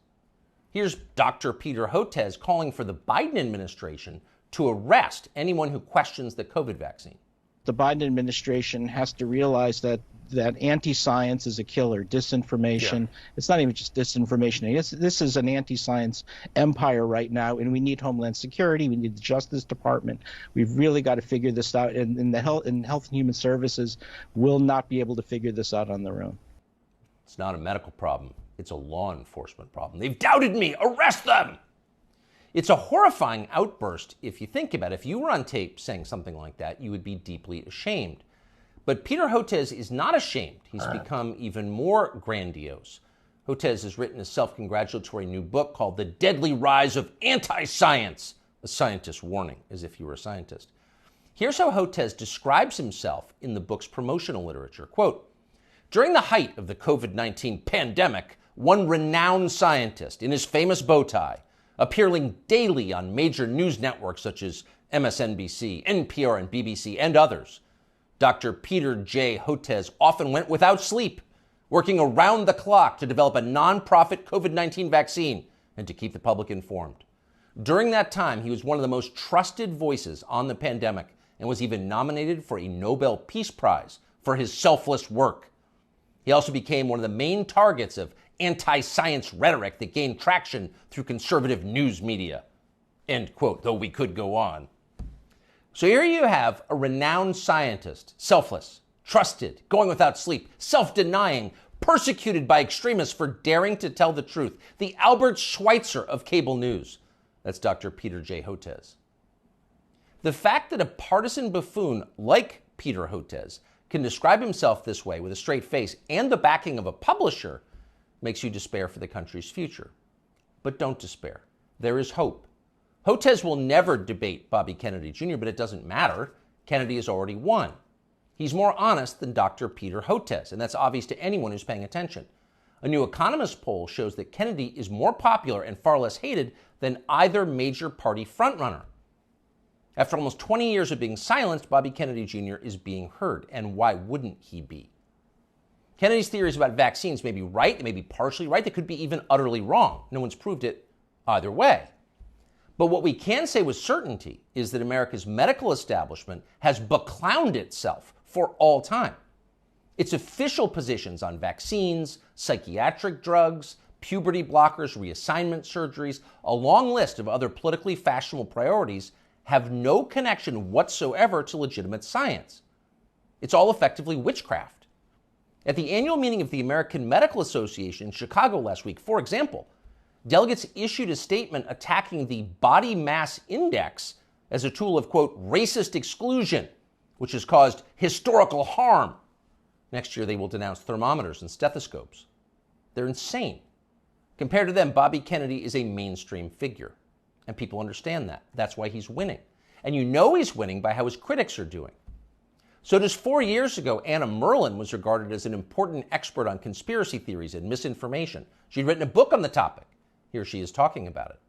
Here's Dr. Peter Hotez calling for the Biden administration to arrest anyone who questions the COVID vaccine.
The Biden administration has to realize that anti-science is a killer. Disinformation. Yeah. It's not even just disinformation. This is an anti-science empire right now, and we need Homeland Security. We need the Justice Department. We've really got to figure this out, and Health and Human Services will not be able to figure this out on their own.
It's not a medical problem. It's a law enforcement problem. They've doubted me. Arrest them! It's a horrifying outburst if you think about it. If you were on tape saying something like that, you would be deeply ashamed. But Peter Hotez is not ashamed. He's become even more grandiose. Hotez has written a self-congratulatory new book called The Deadly Rise of Anti-Science, a scientist's warning, as if you were a scientist. Here's how Hotez describes himself in the book's promotional literature. Quote, during the height of the COVID-19 pandemic, one renowned scientist in his famous bow tie, appearing daily on major news networks such as MSNBC, NPR, and BBC, and others, Dr. Peter J. Hotez often went without sleep, working around the clock to develop a nonprofit COVID-19 vaccine and to keep the public informed. During that time, he was one of the most trusted voices on the pandemic and was even nominated for a Nobel Peace Prize for his selfless work. He also became one of the main targets of anti-science rhetoric that gained traction through conservative news media. End quote, though we could go on. So here you have a renowned scientist, selfless, trusted, going without sleep, self-denying, persecuted by extremists for daring to tell the truth. The Albert Schweitzer of cable news. That's Dr. Peter J. Hotez. The fact that a partisan buffoon like Peter Hotez can describe himself this way with a straight face and the backing of a publisher makes you despair for the country's future. But don't despair. There is hope. Hotez will never debate Bobby Kennedy Jr., but it doesn't matter. Kennedy has already won. He's more honest than Dr. Peter Hotez, and that's obvious to anyone who's paying attention. A New Economist poll shows that Kennedy is more popular and far less hated than either major party frontrunner. After almost 20 years of being silenced, Bobby Kennedy Jr. is being heard, and why wouldn't he be? Kennedy's theories about vaccines may be right, they may be partially right, they could be even utterly wrong. No one's proved it either way. But what we can say with certainty is that America's medical establishment has beclowned itself for all time. Its official positions on vaccines, psychiatric drugs, puberty blockers, reassignment surgeries, a long list of other politically fashionable priorities have no connection whatsoever to legitimate science. It's all effectively witchcraft. At the annual meeting of the American Medical Association in Chicago last week, for example, delegates issued a statement attacking the body mass index as a tool of, quote, racist exclusion, which has caused historical harm. Next year, they will denounce thermometers and stethoscopes. They're insane. Compared to them, Bobby Kennedy is a mainstream figure, and people understand that. That's why he's winning. And you know he's winning by how his critics are doing. So just 4 years ago, Anna Merlan was regarded as an important expert on conspiracy theories and misinformation. She'd written a book on the topic. Here she is talking about it.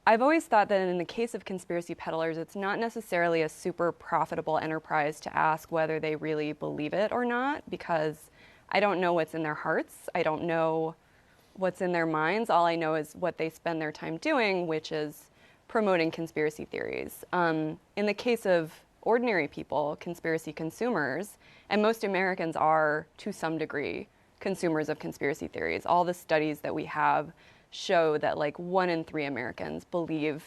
I've always thought that in the case of conspiracy peddlers, it's not necessarily a super profitable enterprise to ask whether they really believe it or not, because I don't know what's in their hearts. I don't know what's in their minds. All I know is what they spend their time doing, which is promoting conspiracy theories. In the case of ordinary people, conspiracy consumers, and most Americans are, to some degree, consumers of conspiracy theories. All the studies that we have show that like 1 in 3 Americans believe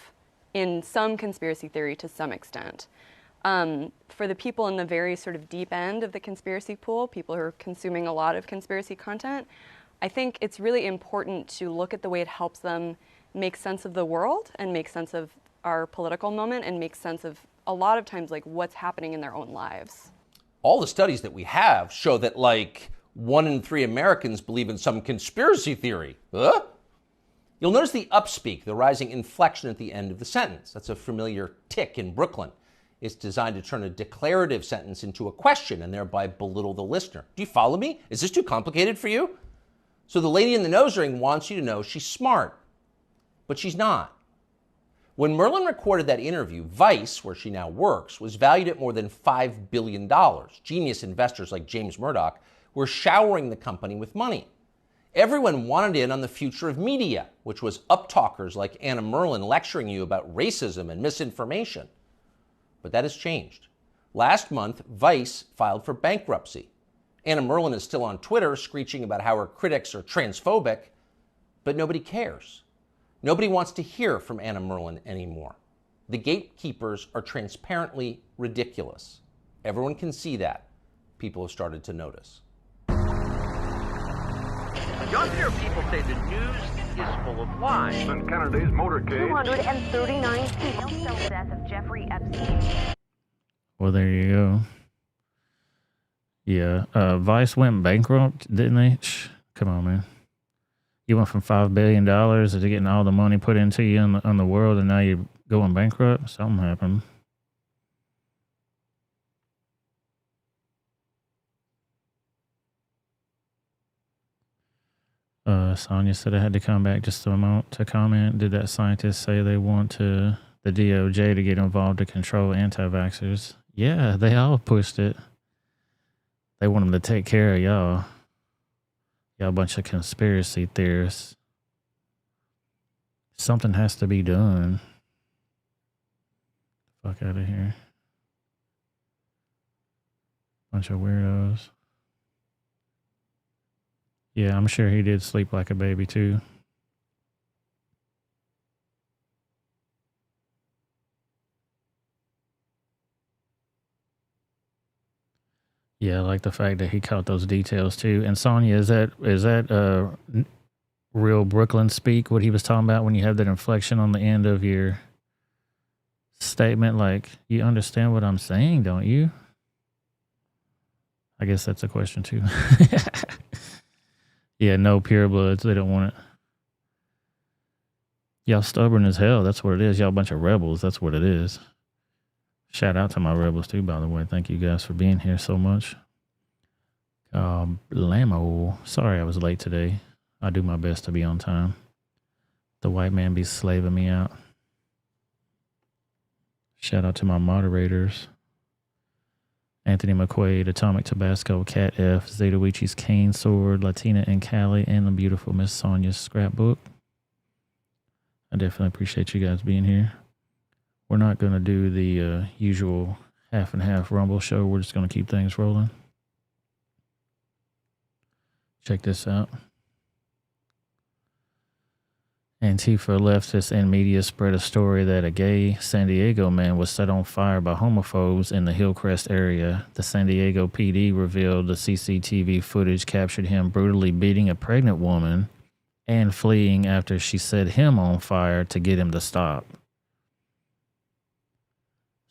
in some conspiracy theory to some extent. For the people in the very sort of deep end of the conspiracy pool, people who are consuming a lot of conspiracy content, I think it's really important to look at the way it helps them make sense of the world and make sense of our political moment and make sense of a lot of times like what's happening in their own lives.
All the studies that we have show that like 1 in 3 Americans believe in some conspiracy theory. Huh? You'll notice the upspeak, the rising inflection at the end of the sentence. That's a familiar tick in Brooklyn. It's designed to turn a declarative sentence into a question and thereby belittle the listener. Do you follow me? Is this too complicated for you? So the lady in the nose ring wants you to know she's smart, but she's not. When Merlan recorded that interview, Vice, where she now works, was valued at more than $5 billion. Genius investors like James Murdoch were showering the company with money. Everyone wanted in on the future of media, which was uptalkers like Anna Merlan lecturing you about racism and misinformation. But that has changed. Last month, Vice filed for bankruptcy. Anna Merlan is still on Twitter screeching about how her critics are transphobic, but nobody cares. Nobody wants to hear from Anna Merlan anymore. The gatekeepers are transparently ridiculous. Everyone can see that. People have started to notice.
Younger people say the news is full of lies.
In Kennedy's motorcade.
239 people tell the death of Jeffrey Epstein.
Well, there you go. Yeah, Vice went bankrupt, didn't they? Come on, man. You went from $5 billion to getting all the money put into you in the world, and now you're going bankrupt? Something happened. Sonia said I had to come back just a moment to comment. Did that scientist say they want the DOJ to get involved to control anti-vaxxers? Yeah, they all pushed it. They want them to take care of y'all. Y'all a bunch of conspiracy theorists. Something has to be done. Fuck out of here. Bunch of weirdos. Yeah, I'm sure he did sleep like a baby too. Yeah, I like the fact that he caught those details too. And Sonia, is that real Brooklyn speak? What he was talking about when you have that inflection on the end of your statement like, you understand what I'm saying, don't you? I guess that's a question too. Yeah, no purebloods. They don't want it. Y'all stubborn as hell. That's what it is. Y'all a bunch of rebels. That's what it is. Shout out to my rebels too, by the way. Thank you guys for being here so much. Lamo. Sorry I was late today. I do my best to be on time. The white man be slaving me out. Shout out to my moderators. Anthony McQuaid, Atomic Tabasco, Cat F, Zeta Wichi's Cane Sword, Latina and Cali, and the beautiful Miss Sonia's scrapbook. I definitely appreciate you guys being here. We're not going to do the usual half and half Rumble show. We're just going to keep things rolling. Check this out. Antifa leftists and media spread a story that a gay San Diego man was set on fire by homophobes in the Hillcrest area. The San Diego PD revealed the CCTV footage captured him brutally beating a pregnant woman and fleeing after she set him on fire to get him to stop.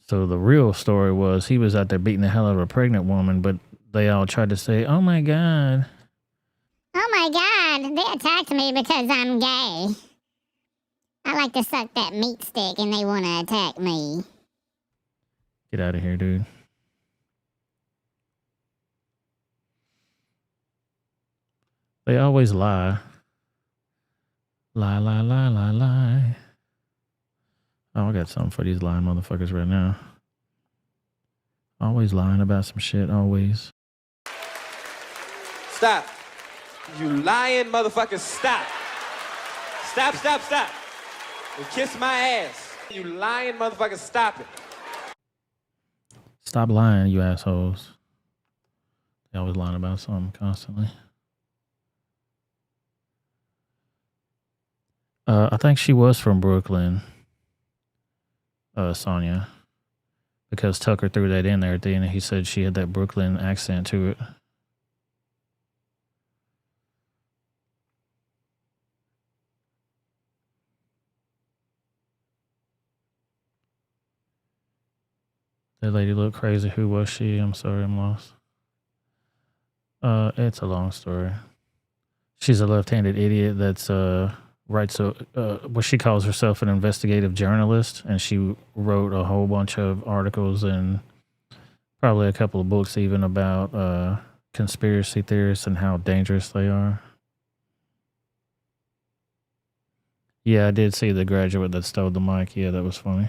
So the real story was he was out there beating the hell out of a pregnant woman, but they all tried to say, oh my God.
Oh my God, they attacked me because I'm gay. I like to suck that meat stick and they want to attack me.
Get out of here, dude. They always lie. Lie, lie, lie, lie, lie. Oh, I got something for these lying motherfuckers right now. Always lying about some shit, always.
Stop. You lying motherfuckers, stop. Stop, stop, stop. You kiss my ass. You lying motherfuckers, stop it.
Stop lying, you assholes. They always lying about something constantly. I think she was from Brooklyn, Sonia, because Tucker threw that in there at the end. He said she had that Brooklyn accent to it. That lady looked crazy. Who was she? I'm sorry, I'm lost. It's a long story. She's a left-handed idiot that's writes what she calls herself an investigative journalist, and she wrote a whole bunch of articles and probably a couple of books even about conspiracy theorists and how dangerous they are. Yeah, I did see the graduate that stole the mic. Yeah, that was funny.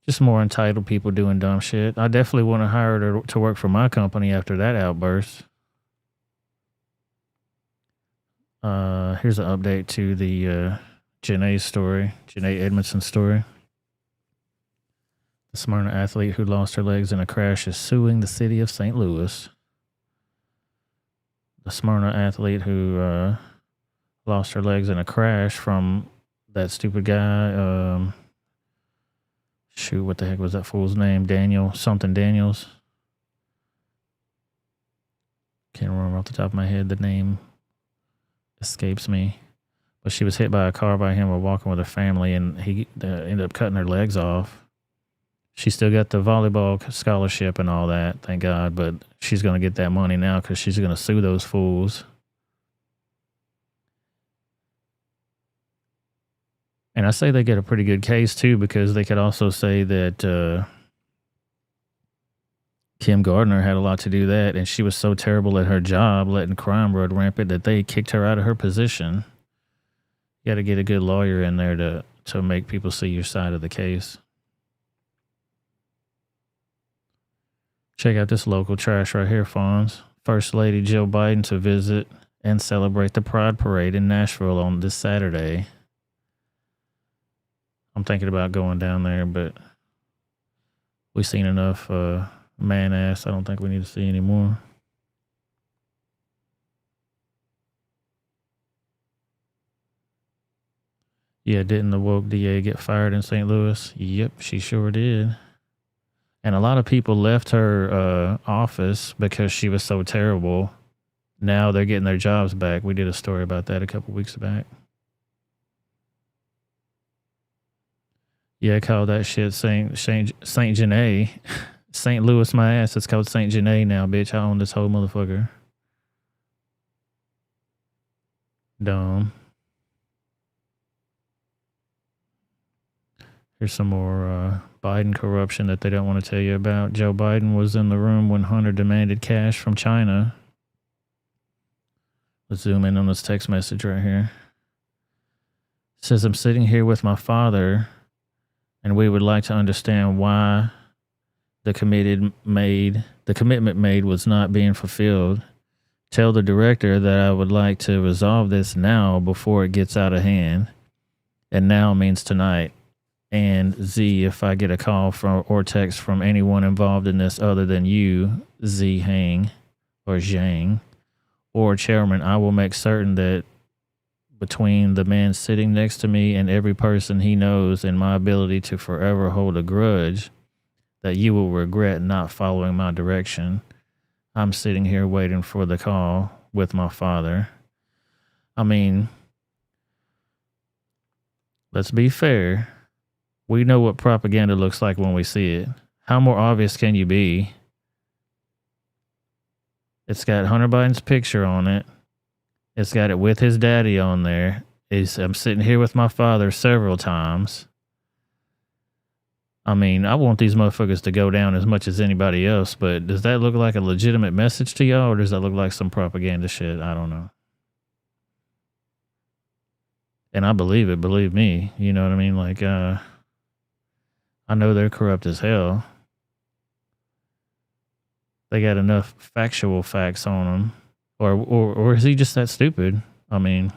Just more entitled people doing dumb shit. I definitely want to hire her to work for my company after that outburst. Here's an update to the Janae story, Janae Edmondson story. The Smyrna athlete who lost her legs in a crash is suing the city of St. Louis. The Smyrna athlete who lost her legs in a crash from that stupid guy. Shoot, what the heck was that fool's name? Daniel, something Daniels. Can't remember off the top of my head. The name escapes me. But she was hit by a car by him while walking with her family, and he ended up cutting her legs off. She still got the volleyball scholarship and all that, thank God, but she's going to get that money now because she's going to sue those fools. And I say they get a pretty good case, too, because they could also say that Kim Gardner had a lot to do that, and she was so terrible at her job, letting crime run rampant, that they kicked her out of her position. You got to get a good lawyer in there to make people see your side of the case. Check out this local trash right here, Fonz. First Lady Jill Biden to visit and celebrate the Pride Parade in Nashville on this Saturday. I'm thinking about going down there, but we've seen enough man ass. I don't think we need to see any more. Yeah, didn't the woke DA get fired in St. Louis? Yep, she sure did. And a lot of people left her office because she was so terrible. Now they're getting their jobs back. We did a story about that a couple weeks back. Yeah, I call that shit Saint Genet. St. Louis, my ass. It's called Saint Genet now, bitch. I own this whole motherfucker. Dumb. Here's some more Biden corruption that they don't want to tell you about. Joe Biden was in the room when Hunter demanded cash from China. Let's zoom in on this text message right here. It says, I'm sitting here with my father, and we would like to understand why the commitment made was not being fulfilled. Tell the director that I would like to resolve this now before it gets out of hand. And now means tonight. And Z, if I get a call from or text from anyone involved in this other than you, Z Hang or Zhang, or chairman, I will make certain that between the man sitting next to me and every person he knows and my ability to forever hold a grudge, that you will regret not following my direction. I'm sitting here waiting for the call with my father. I mean, let's be fair. We know what propaganda looks like when we see it. How more obvious can you be? It's got Hunter Biden's picture on it. It's got it with his daddy on there. I'm sitting here with my father several times. I mean, I want these motherfuckers to go down as much as anybody else, but does that look like a legitimate message to y'all, or does that look like some propaganda shit? I don't know. And I believe it, believe me. You know what I mean? Like, I know they're corrupt as hell. They got enough factual facts on them. Or is he just that stupid? I mean,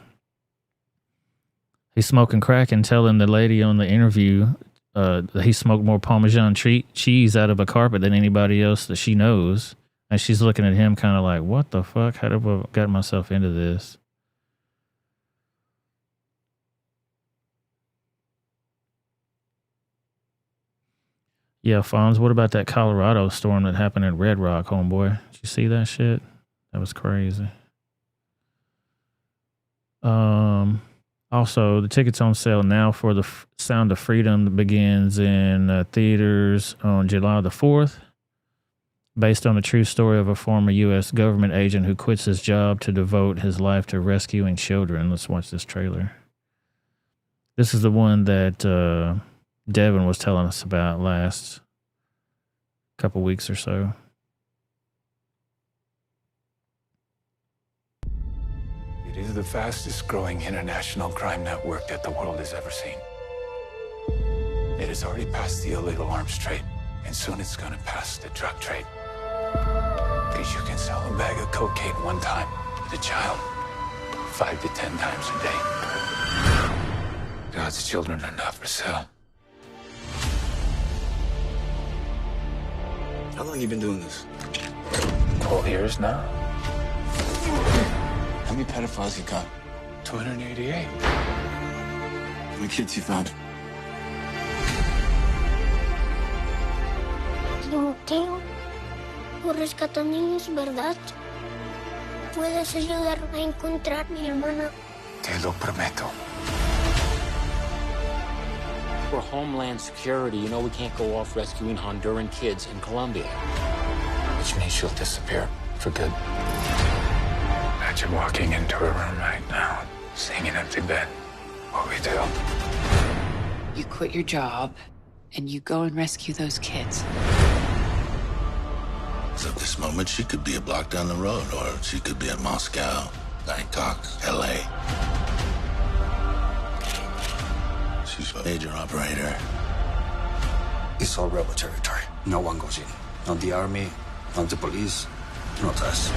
he's smoking crack and telling the lady on the interview that he smoked more Parmesan cheese out of a carpet than anybody else that she knows. And she's looking at him kind of like, what the fuck? How did I get myself into this? Yeah, Fonz, what about that Colorado storm that happened in Red Rock, homeboy? Did you see that shit? That was crazy. Also, the tickets on sale now for the Sound of Freedom that begins in theaters on July the 4th, based on the true story of a former U.S. government agent who quits his job to devote his life to rescuing children. Let's watch this trailer. This is the one that Devin was telling us about last couple weeks or so.
It is the fastest growing international crime network that the world has ever seen. It has already passed the illegal arms trade, and soon it's going to pass the drug trade. Because you can sell a bag of cocaine one time with a child 5 to 10 times a day. God's children are not for sale.
How long you been doing this?
12 years now.
How many pedophiles you got?
288.
How many kids you found?
Timoteo, tú rescatas niños, ¿verdad? ¿Puedes ayudarme a encontrar a mi hermana?
Te lo prometo.
For Homeland Security, you know we can't go off rescuing Honduran kids in Colombia.
Which means she'll disappear for good. Imagine walking into a room right now, seeing an empty bed. What we do?
You quit your job, and you go and rescue those kids.
So at this moment, she could be a block down the road, or she could be at Moscow, Bangkok, LA. She's a major operator.
It's all rebel territory. No one goes in. Not the army, not the police, not us.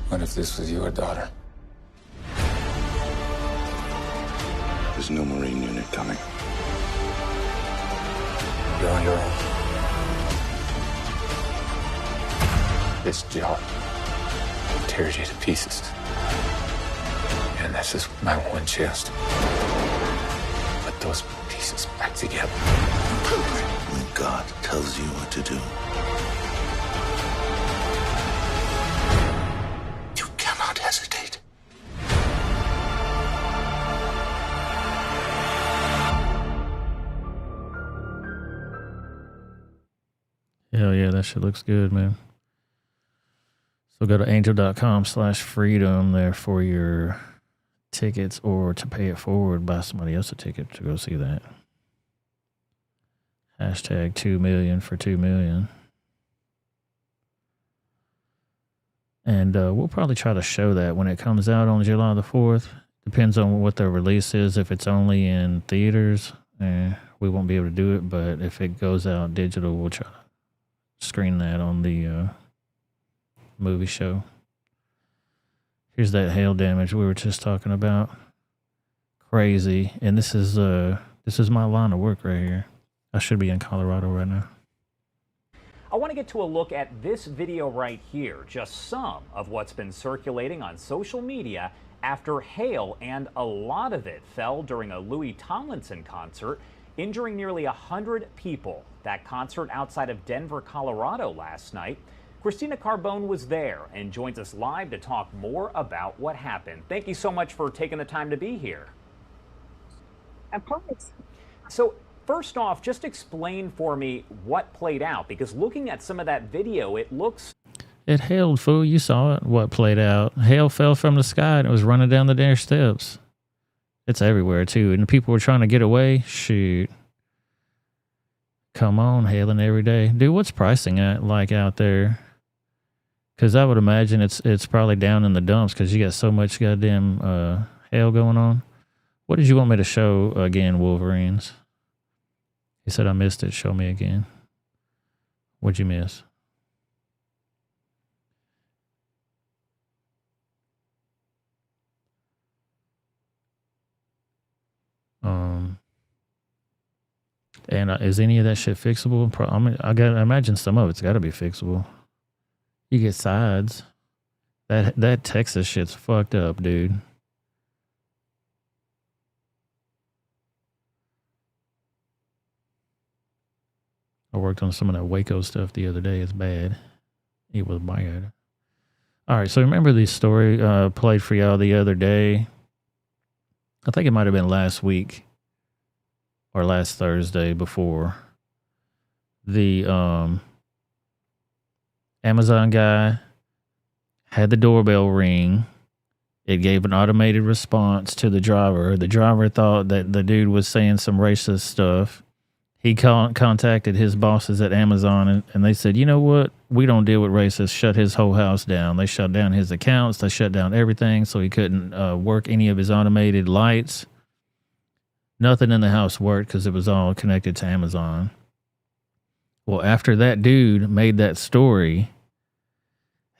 What if this was your daughter?
There's no Marine unit coming.
You're on your own. This job tears you to pieces. And this is my one chance to put those pieces back together.
When God tells you what to do, you cannot hesitate.
Hell yeah, that shit looks good, man. So go to angel.com/freedom there for your tickets, or to pay it forward, buy somebody else a ticket to go see that. Hashtag 2 million for 2 million. And we'll probably try to show that when it comes out on July the 4th. Depends on what the release is. If it's only in theaters, we won't be able to do it. But if it goes out digital, we'll try to screen that on the movie show. Here's that hail damage we were just talking about. Crazy. And this is my line of work right here. I should be in Colorado right now.
I want to get to a look at this video right here, just some of what's been circulating on social media after hail, and a lot of it fell during a Louis Tomlinson concert, injuring nearly 100 people. That concert outside of Denver, Colorado last night. Christina Carbone was there and joins us live to talk more about what happened. Thank you so much for taking the time to be here.
Of course.
So first off, just explain for me what played out, because looking at some of that video, it looks...
It hailed, fool. You saw it. What played out? Hail fell from the sky and it was running down the damn steps. It's everywhere, too. And people were trying to get away. Shoot. Come on, hailing every day. Dude, what's pricing at like out there? Because I would imagine it's probably down in the dumps because you got so much goddamn hail going on. What did you want me to show again, Wolverines? He said I missed it. Show me again. What'd you miss? And is any of that shit fixable? I imagine some of it's got to be fixable. You get sides. That Texas shit's fucked up, dude. I worked on some of that Waco stuff the other day. It's bad. It was bad. All right, so remember the story played for y'all the other day? I think it might have been last week or last Thursday before. The Amazon guy had the doorbell ring. It gave an automated response to the driver. The driver thought that the dude was saying some racist stuff. He contacted his bosses at Amazon, and they said, you know what? We don't deal with racists. Shut his whole house down. They shut down his accounts. They shut down everything, so he couldn't work any of his automated lights. Nothing in the house worked because it was all connected to Amazon. Well, after that dude made that story,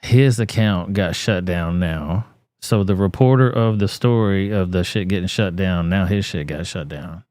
his account got shut down now. So the reporter of the story of the shit getting shut down, now his shit got shut down.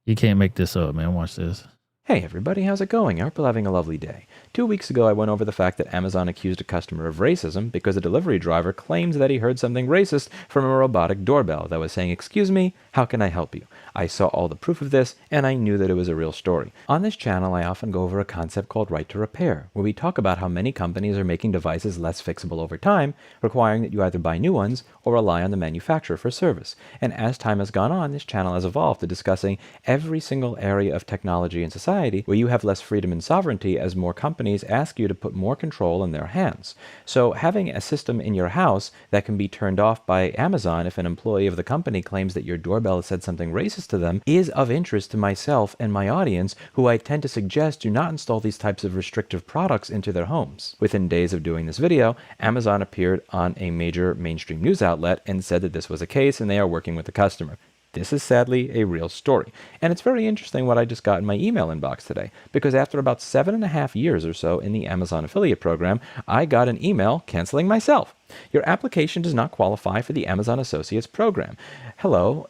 You can't make this up, man. Watch this.
Hey everybody, how's it going? I hope you're having a lovely day. 2 weeks ago I went over the fact that Amazon accused a customer of racism because a delivery driver claimed that he heard something racist from a robotic doorbell that was saying, "Excuse me, how can I help you?" I saw all the proof of this and I knew that it was a real story. On this channel I often go over a concept called right to repair, where we talk about how many companies are making devices less fixable over time, requiring that you either buy new ones or rely on the manufacturer for service. And as time has gone on, this channel has evolved to discussing every single area of technology and society where you have less freedom and sovereignty as more companies ask you to put more control in their hands. So having a system in your house that can be turned off by Amazon if an employee of the company claims that your doorbell has said something racist to them is of interest to myself and my audience, who I tend to suggest do not install these types of restrictive products into their homes. Within days of doing this video, Amazon appeared on a major mainstream news outlet and said that this was a case and they are working with the customer. This is sadly a real story. And it's very interesting what I just got in my email inbox today, because after about 7.5 years or so in the Amazon affiliate program, I got an email canceling myself. Your application does not qualify for the Amazon Associates program. Hello,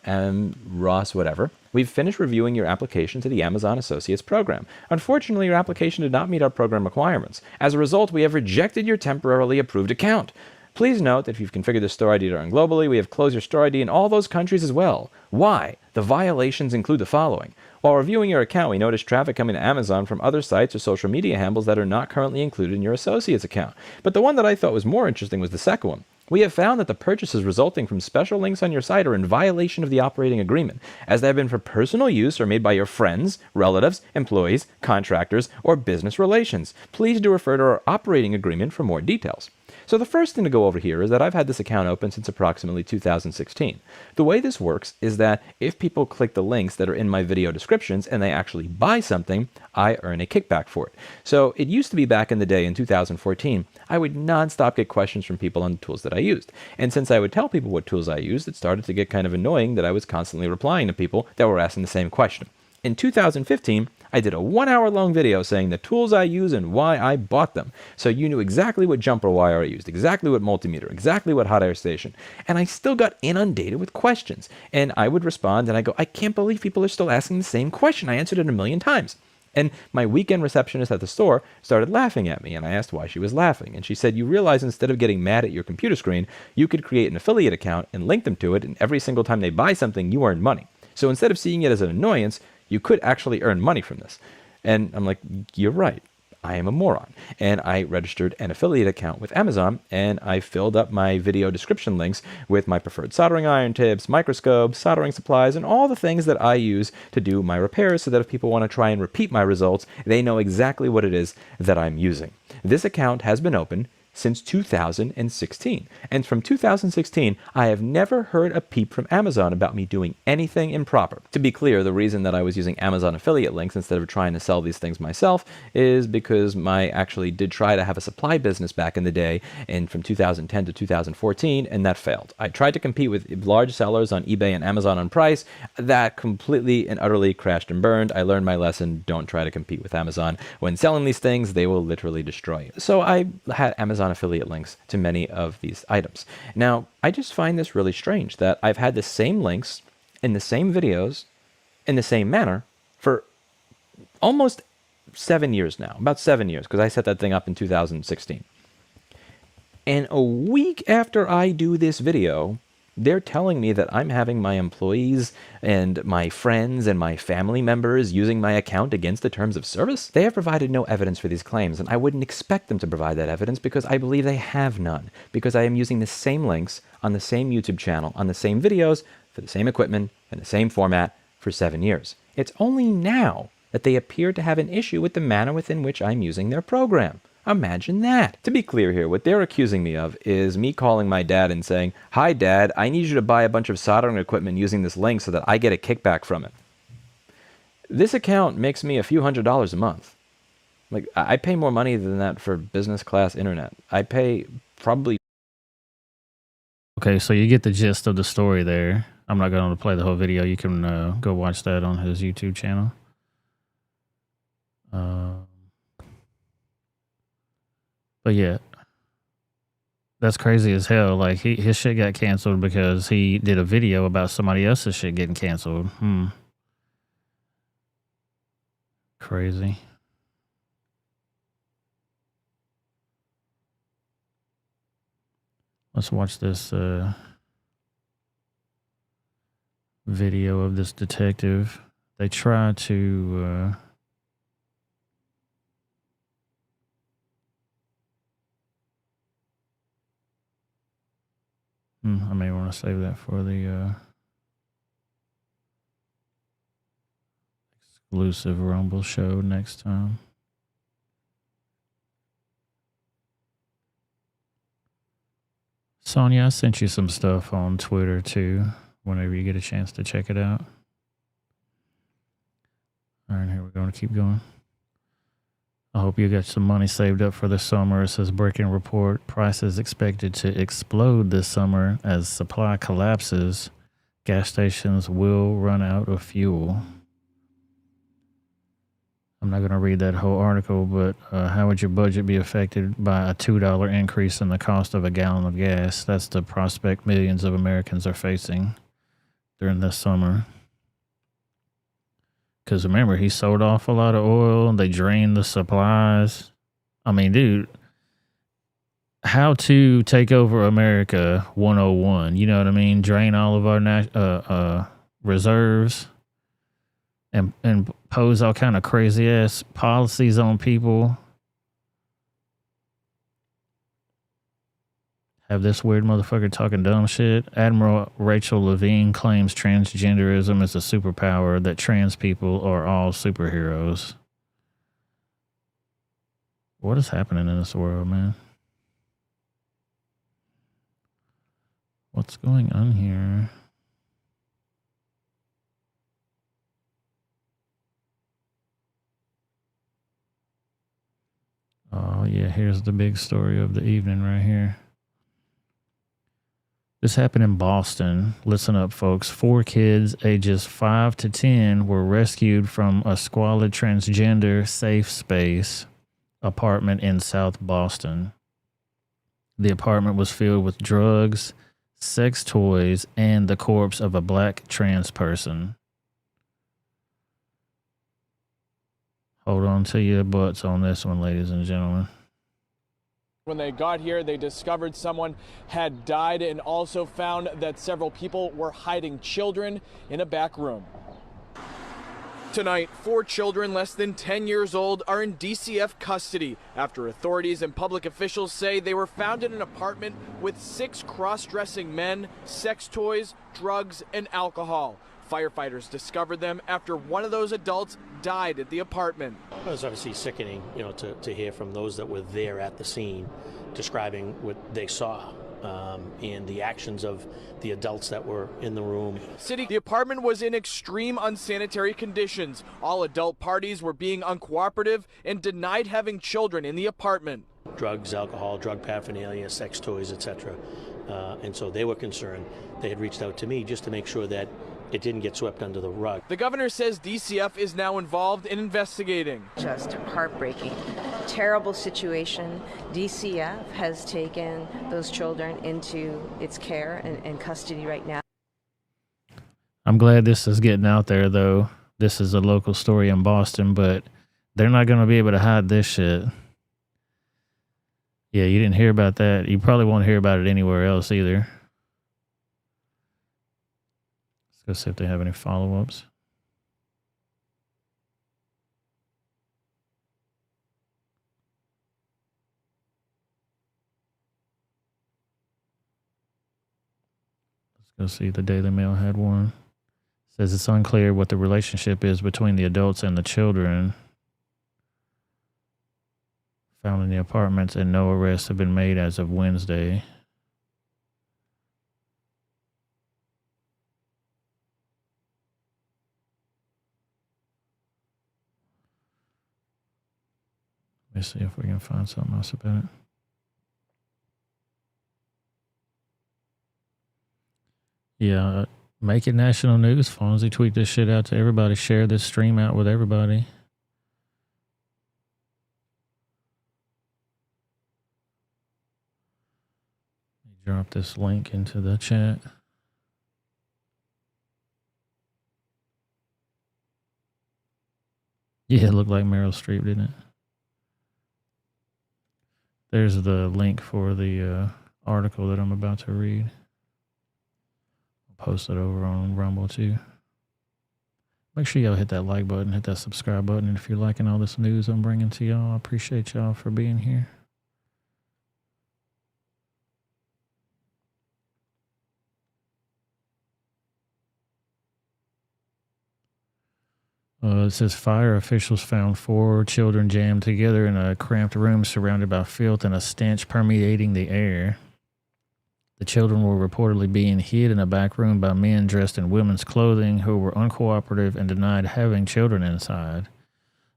Ross whatever. We've finished reviewing your application to the Amazon Associates program. Unfortunately, your application did not meet our program requirements. As a result, we have rejected your temporarily approved account. Please note that if you've configured the store ID to run globally, we have closed your store ID in all those countries as well. Why? The violations include the following. While reviewing your account, we noticed traffic coming to Amazon from other sites or social media handles that are not currently included in your associate's account. But the one that I thought was more interesting was the second one. We have found that the purchases resulting from special links on your site are in violation of the operating agreement, as they have been for personal use or made by your friends, relatives, employees, contractors, or business relations. Please do refer to our operating agreement for more details. So the first thing to go over here is that I've had this account open since approximately 2016. The way this works is that if people click the links that are in my video descriptions and they actually buy something, I earn a kickback for it. So it used to be back in the day in 2014, I would nonstop get questions from people on the tools that I used. And since I would tell people what tools I used, it started to get kind of annoying that I was constantly replying to people that were asking the same question. In 2015, I did a 1-hour-long video saying the tools I use and why I bought them. So you knew exactly what jumper wire I used, exactly what multimeter, exactly what hot air station. And I still got inundated with questions. And I would respond and I go, I can't believe people are still asking the same question. I answered it 1,000,000 times. And my weekend receptionist at the store started laughing at me, and I asked why she was laughing. And she said, you realize instead of getting mad at your computer screen, you could create an affiliate account and link them to it, and every single time they buy something, you earn money. So instead of seeing it as an annoyance, you could actually earn money from this. And I'm like, you're right. I am a moron. And I registered an affiliate account with Amazon, and I filled up my video description links with my preferred soldering iron tips, microscopes, soldering supplies, and all the things that I use to do my repairs so that if people want to try and repeat my results, they know exactly what it is that I'm using. This account has been open since 2016. And from 2016, I have never heard a peep from Amazon about me doing anything improper. To be clear, the reason that I was using Amazon affiliate links instead of trying to sell these things myself is because I actually did try to have a supply business back in the day, and from 2010 to 2014, and that failed. I tried to compete with large sellers on eBay and Amazon on price. That completely and utterly crashed and burned. I learned my lesson. Don't try to compete with Amazon. When selling these things, they will literally destroy you. So I had Amazon affiliate links to many of these items. Now, I just find this really strange that I've had the same links in the same videos in the same manner for almost 7 years now, about 7 years, because I set that thing up in 2016. And a week after I do this video, they're telling me that I'm having my employees and my friends and my family members using my account against the terms of service. They have provided no evidence for these claims, and I wouldn't expect them to provide that evidence because I believe they have none, because I am using the same links on the same YouTube channel, on the same videos, for the same equipment, in the same format for 7 years. It's only now that they appear to have an issue with the manner within which I'm using their program. Imagine that. To be clear here, what they're accusing me of is me calling my dad and saying, hi dad, I need you to buy a bunch of soldering equipment using this link so that I get a kickback from it. This account makes me a few $100s a month. Like, I pay more money than that for business class internet. I pay probably...
Okay, so you get the gist of the story there. I'm not going to play the whole video. You can go watch that on his YouTube channel. But yeah, that's crazy as hell. Like his shit got canceled because he did a video about somebody else's shit getting canceled. Crazy. Let's watch this video of this detective. They try to I may want to save that for the exclusive Rumble show next time. Sonia, I sent you some stuff on Twitter too, whenever you get a chance to check it out. All right, here we're going to keep going. I hope you got some money saved up for the summer. It says breaking report. Prices expected to explode this summer as supply collapses. Gas stations will run out of fuel. I'm not going to read that whole article, but how would your budget be affected by a $2 increase in the cost of a gallon of gas? That's the prospect millions of Americans are facing during this summer. Because remember, he sold off a lot of oil. They drained the supplies. I mean, dude, how to take over America 101. You know what I mean? Drain all of our reserves and impose all kind of crazy ass policies on people. Have this weird motherfucker talking dumb shit. Admiral Rachel Levine claims transgenderism is a superpower, that trans people are all superheroes. What is happening in this world, man? What's going on here? Oh, yeah, here's the big story of the evening right here. This happened in Boston. Listen up, folks. 4 kids ages 5 to 10 were rescued from a squalid transgender safe space apartment in South Boston. The apartment was filled with drugs, sex toys, and the corpse of a black trans person. Hold on to your butts on this one, ladies and gentlemen.
When they got here, they discovered someone had died and also found that several people were hiding children in a back room. Tonight, 4 children less than 10 years old are in DCF custody after authorities and public officials say they were found in an apartment with 6 cross-dressing men, sex toys, drugs, and alcohol. Firefighters discovered them after one of those adults died at the apartment.
It was obviously sickening, to hear from those that were there at the scene describing what they saw and the actions of the adults that were in the room.
The apartment was in extreme unsanitary conditions. All adult parties were being uncooperative and denied having children in the apartment.
Drugs, alcohol, drug paraphernalia, sex toys, etc. And so they were concerned. They had reached out to me just to make sure that it didn't get swept under the rug.
The governor says DCF is now involved in investigating.
Just heartbreaking, terrible situation. DCF has taken those children into its care and custody right now.
I'm glad this is getting out there, though. This is a local story in Boston, but they're not going to be able to hide this shit. Yeah, you didn't hear about that. You probably won't hear about it anywhere else either. Let's see if they have any follow-ups. Let's go see. The Daily Mail had one. Says it's unclear what the relationship is between the adults and the children found in the apartments, and no arrests have been made as of Wednesday. Let's see if we can find something else about it. Yeah, make it national news, Fonzie. Tweet this shit out to everybody. Share this stream out with everybody. Drop this link into the chat. Yeah, it looked like Meryl Streep, didn't it? There's the link for the article that I'm about to read. I'll post it over on Rumble too. Make sure y'all hit that like button, hit that subscribe button. And if you're liking all this news I'm bringing to y'all, I appreciate y'all for being here. It says fire officials found 4 children jammed together in a cramped room surrounded by filth and a stench permeating the air. The children were reportedly being hid in a back room by men dressed in women's clothing who were uncooperative and denied having children inside.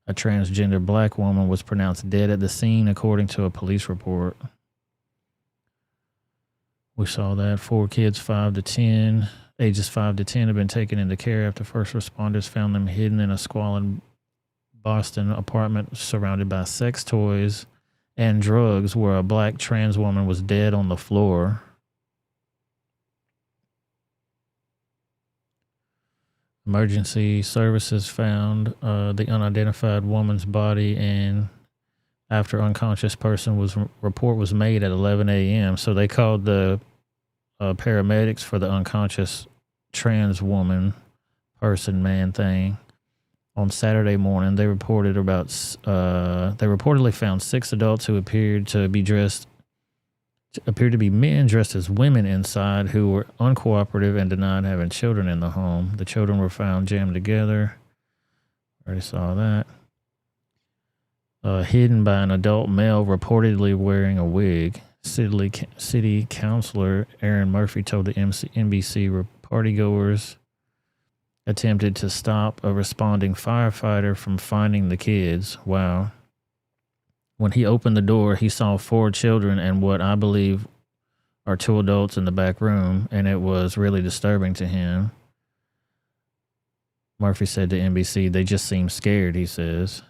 A transgender black woman was pronounced dead at the scene, according to a police report. We saw that 4 kids, 5 to 10. Ages 5 to 10 have been taken into care after first responders found them hidden in a squalid Boston apartment surrounded by sex toys and drugs, where a black trans woman was dead on the floor. Emergency services found the unidentified woman's body, and after unconscious person report was made at 11 a.m. So they called the paramedics for the unconscious trans woman person man thing on Saturday morning. They reportedly found 6 adults who appeared to be dressed appeared to be men dressed as women inside who were uncooperative and denied having children in the home. The children were found jammed together. Already saw that. Hidden by an adult male reportedly wearing a wig. City Councilor Aaron Murphy told the NBC partygoers attempted to stop a responding firefighter from finding the kids. Wow. When he opened the door, he saw 4 children and what I believe are 2 adults in the back room, and it was really disturbing to him. Murphy said to NBC, "They just seemed scared," he says.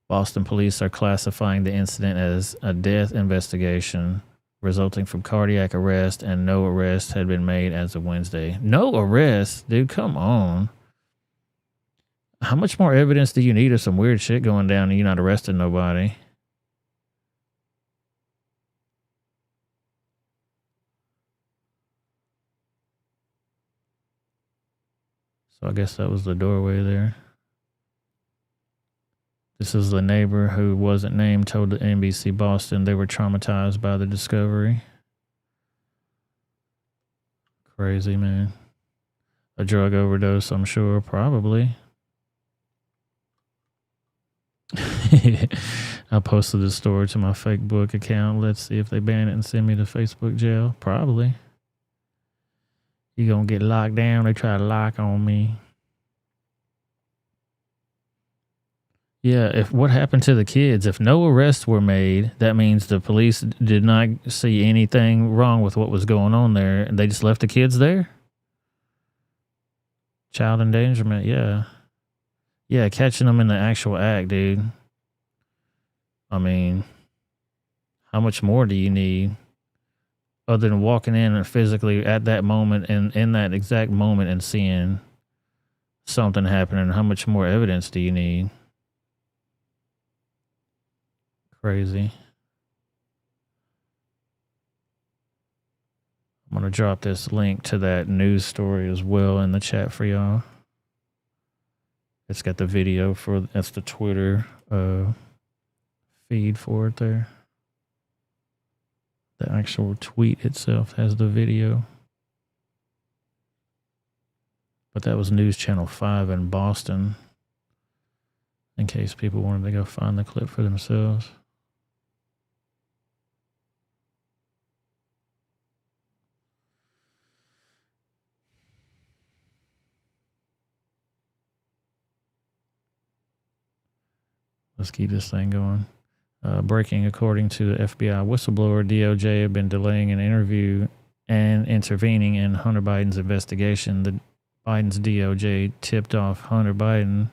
Boston police are classifying the incident as a death investigation resulting from cardiac arrest, and no arrest had been made as of Wednesday. No arrest? Dude, come on. How much more evidence do you need of some weird shit going down and you're not arresting nobody? So I guess that was the doorway there. This is the neighbor who wasn't named told the NBC Boston they were traumatized by the discovery. Crazy, man. A drug overdose, I'm sure, probably. I posted the story to my fake book account. Let's see if they ban it and send me to Facebook jail. Probably. You gonna get locked down. They try to lock on me. Yeah, if what happened to the kids? If no arrests were made, that means the police did not see anything wrong with what was going on there, and they just left the kids there? Child endangerment, yeah. Yeah, catching them in the actual act, dude. I mean, how much more do you need? Other than walking in and physically at that moment and in that exact moment and seeing something happening, how much more evidence do you need? Crazy. I'm going to drop this link to that news story as well in the chat for y'all. It's got the video for, that's the Twitter feed for it there. The actual tweet itself has the video. But that was News Channel 5 in Boston, in case people wanted to go find the clip for themselves. Let's keep this thing going. Breaking, according to the FBI whistleblower, DOJ have been delaying an interview and intervening in Hunter Biden's investigation. The Biden's DOJ tipped off Hunter Biden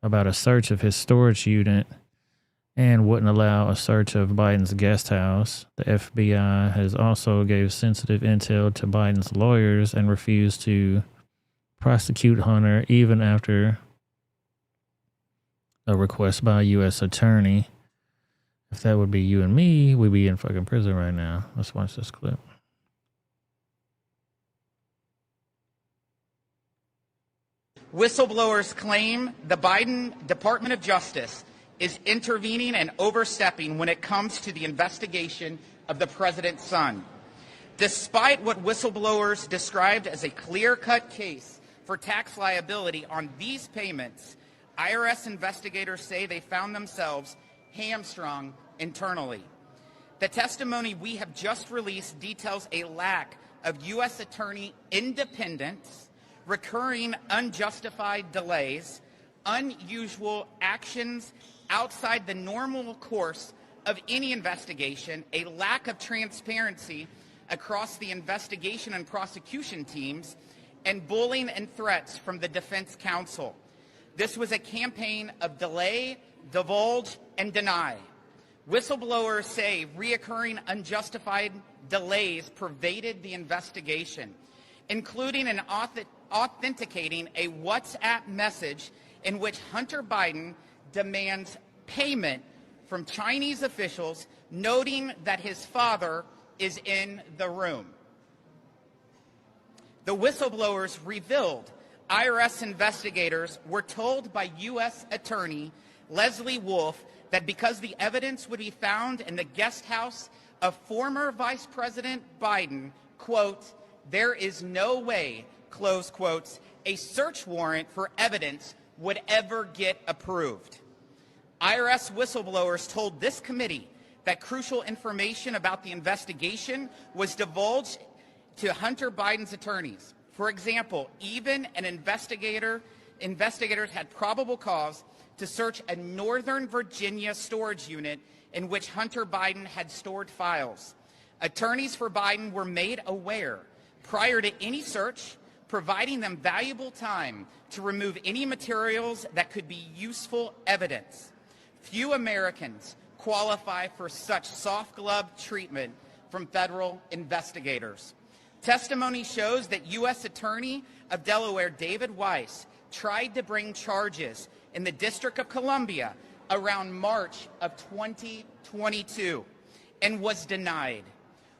about a search of his storage unit and wouldn't allow a search of Biden's guest house. The FBI has also gave sensitive intel to Biden's lawyers and refused to prosecute Hunter even after a request by a U.S. attorney. If that would be you and me, we'd be in fucking prison right now. Let's watch this clip.
Whistleblowers claim the Biden Department of Justice is intervening and overstepping when it comes to the investigation of the president's son. Despite what whistleblowers described as a clear-cut case for tax liability on these payments, IRS investigators say they found themselves hamstrung internally. The testimony we have just released details a lack of U.S. attorney independence, recurring unjustified delays, unusual actions outside the normal course of any investigation, a lack of transparency across the investigation and prosecution teams, and bullying and threats from the defense counsel. This was a campaign of delay, divulge, and deny. Whistleblowers say reoccurring unjustified delays pervaded the investigation, including an authenticating a WhatsApp message in which Hunter Biden demands payment from Chinese officials, noting that his father is in the room. The whistleblowers revealed IRS investigators were told by U.S. Attorney Leslie Wolf that because the evidence would be found in the guest house of former Vice President Biden, quote, "There is no way," close quotes, "a search warrant for evidence would ever get approved." IRS whistleblowers told this committee that crucial information about the investigation was divulged to Hunter Biden's attorneys. For example, even an investigators had probable cause to search a Northern Virginia storage unit in which Hunter Biden had stored files. Attorneys for Biden were made aware prior to any search, providing them valuable time to remove any materials that could be useful evidence. Few Americans qualify for such soft glove treatment from federal investigators. Testimony shows that U.S. Attorney of Delaware David Weiss tried to bring charges in the District of Columbia around March of 2022 and was denied.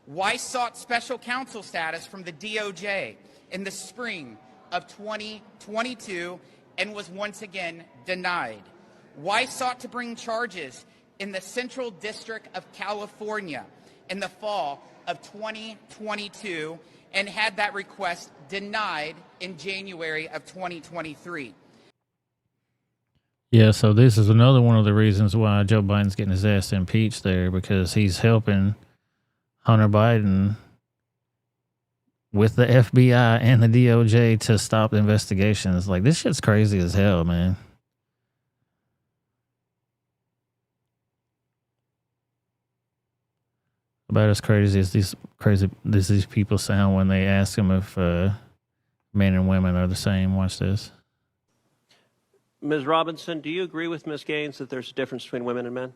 Weiss sought special counsel status from the DOJ in the spring of 2022 and was once again denied. Weiss sought to bring charges in the Central District of California in the fall of 2022 and had that request denied in January of 2023.
Yeah, so this is another one of the reasons why Joe Biden's getting his ass impeached there, because he's helping Hunter Biden with the FBI and the DOJ to stop investigations. Like, this shit's crazy as hell, man. About as crazy as these people sound when they ask them if men and women are the same. Watch this.
Ms. Robinson, do you agree with Ms. Gaines that there's a difference between women and men?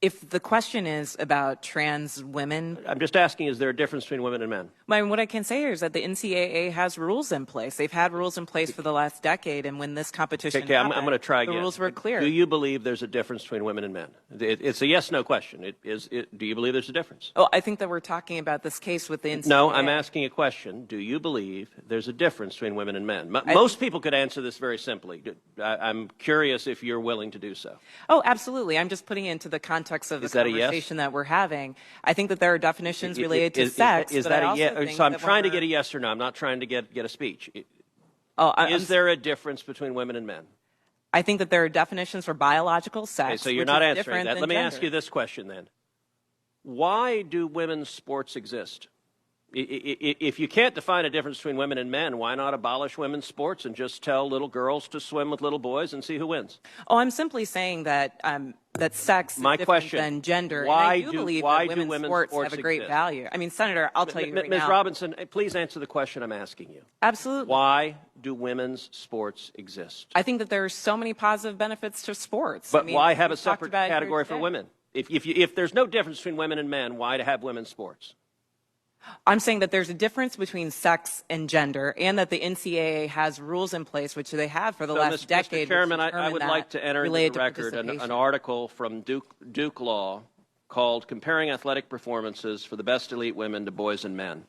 If the question is about trans women,
I'm just asking, is there a difference between women and men?
what I can say here is that the NCAA has rules in place. They've had rules in place for the last decade, and when this competition
Okay, I'm
happened,
going to try again.
the rules were clear.
Do you believe there's a difference between women and men? It's a yes/no question. Do you believe there's a difference?
Oh, I think that we're talking about this case with the NCAA.
No, I'm asking a question. Do you believe there's a difference between women and men? Most people could answer this very simply. I'm curious if you're willing to do so.
Oh, absolutely. I'm just putting it into the context of the conversation that we're having. I think that there are definitions related to sex.
Is that a yes? So I'm trying to get a yes or no. I'm not trying to get a speech. Is there a difference between women and men?
I think that there are definitions for biological sex.
Okay, so you're not answering that. Let me ask you this question then. Why do women's sports exist? If you can't define a difference between women and men, why not abolish women's sports and just tell little girls to swim with little boys and see who wins?
Oh, I'm simply saying that that sex is different than gender.
Why
and I do believe that women's sports have a great
exist?
value. I mean, Senator, I'll tell you right now.
Ms. Robinson, please answer the question I'm asking you.
Absolutely.
Why do women's sports exist?
I think that there are so many positive benefits to sports.
But why have a separate category for women? If there's no difference between women and men, why to have women's sports?
I'm saying that there's a difference between sex and gender, and that the NCAA has rules in place, which they have for the last decade.
Mr. Chairman, I would like to enter into the record an article from Duke Law called Comparing Athletic Performances for the Best Elite Women to Boys and Men.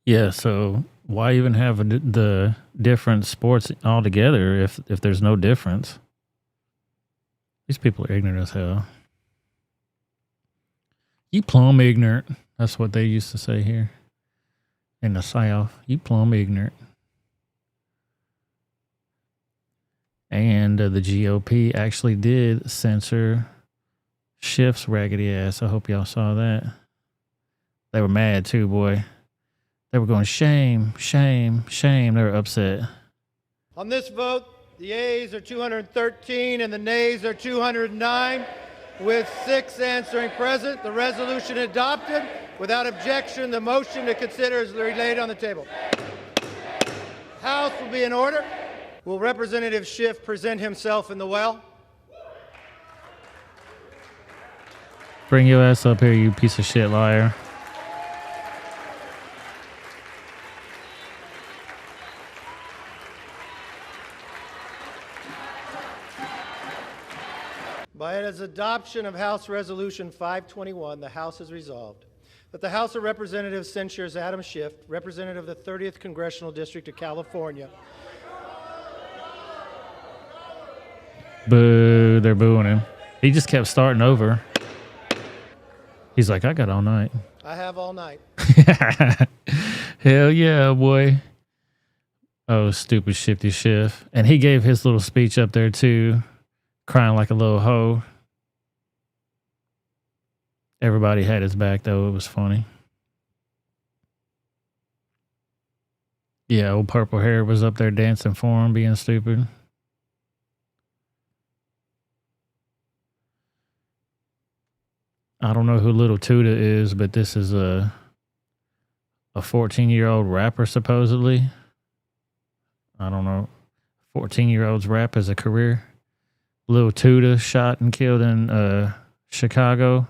Yeah, so why even have the different sports altogether if there's no difference? These people are ignorant as hell. You plumb ignorant. That's what they used to say here in the South. You plumb ignorant. And the GOP actually did censor Schiff's raggedy ass. I hope y'all saw that. They were mad too, boy. They were going, shame, shame, shame. They were upset.
On this vote, the yeas are 213 and the nays are 209. With 6 answering present, the resolution adopted. Without objection, the motion to consider is laid on the table. House will be in order. Will Representative Schiff present himself in the well?
Bring your ass up here, you piece of shit liar.
By its adoption of House Resolution 521, the House has resolved that the House of Representatives censures Adam Schiff, representative of the 30th Congressional District of California.
Boo, they're booing him. He just kept starting over. He's like, I got all night.
I have all night.
Hell yeah, boy. Oh, stupid shifty Schiff. And he gave his little speech up there too, crying like a little hoe. Everybody had his back though. It was funny. Yeah, old purple hair was up there dancing for him, being stupid. I don't know who Little Tuda is, but this is a 14-year-old rapper, supposedly. I don't know. 14-year-olds rap as a career. Little Tuda shot and killed in Chicago.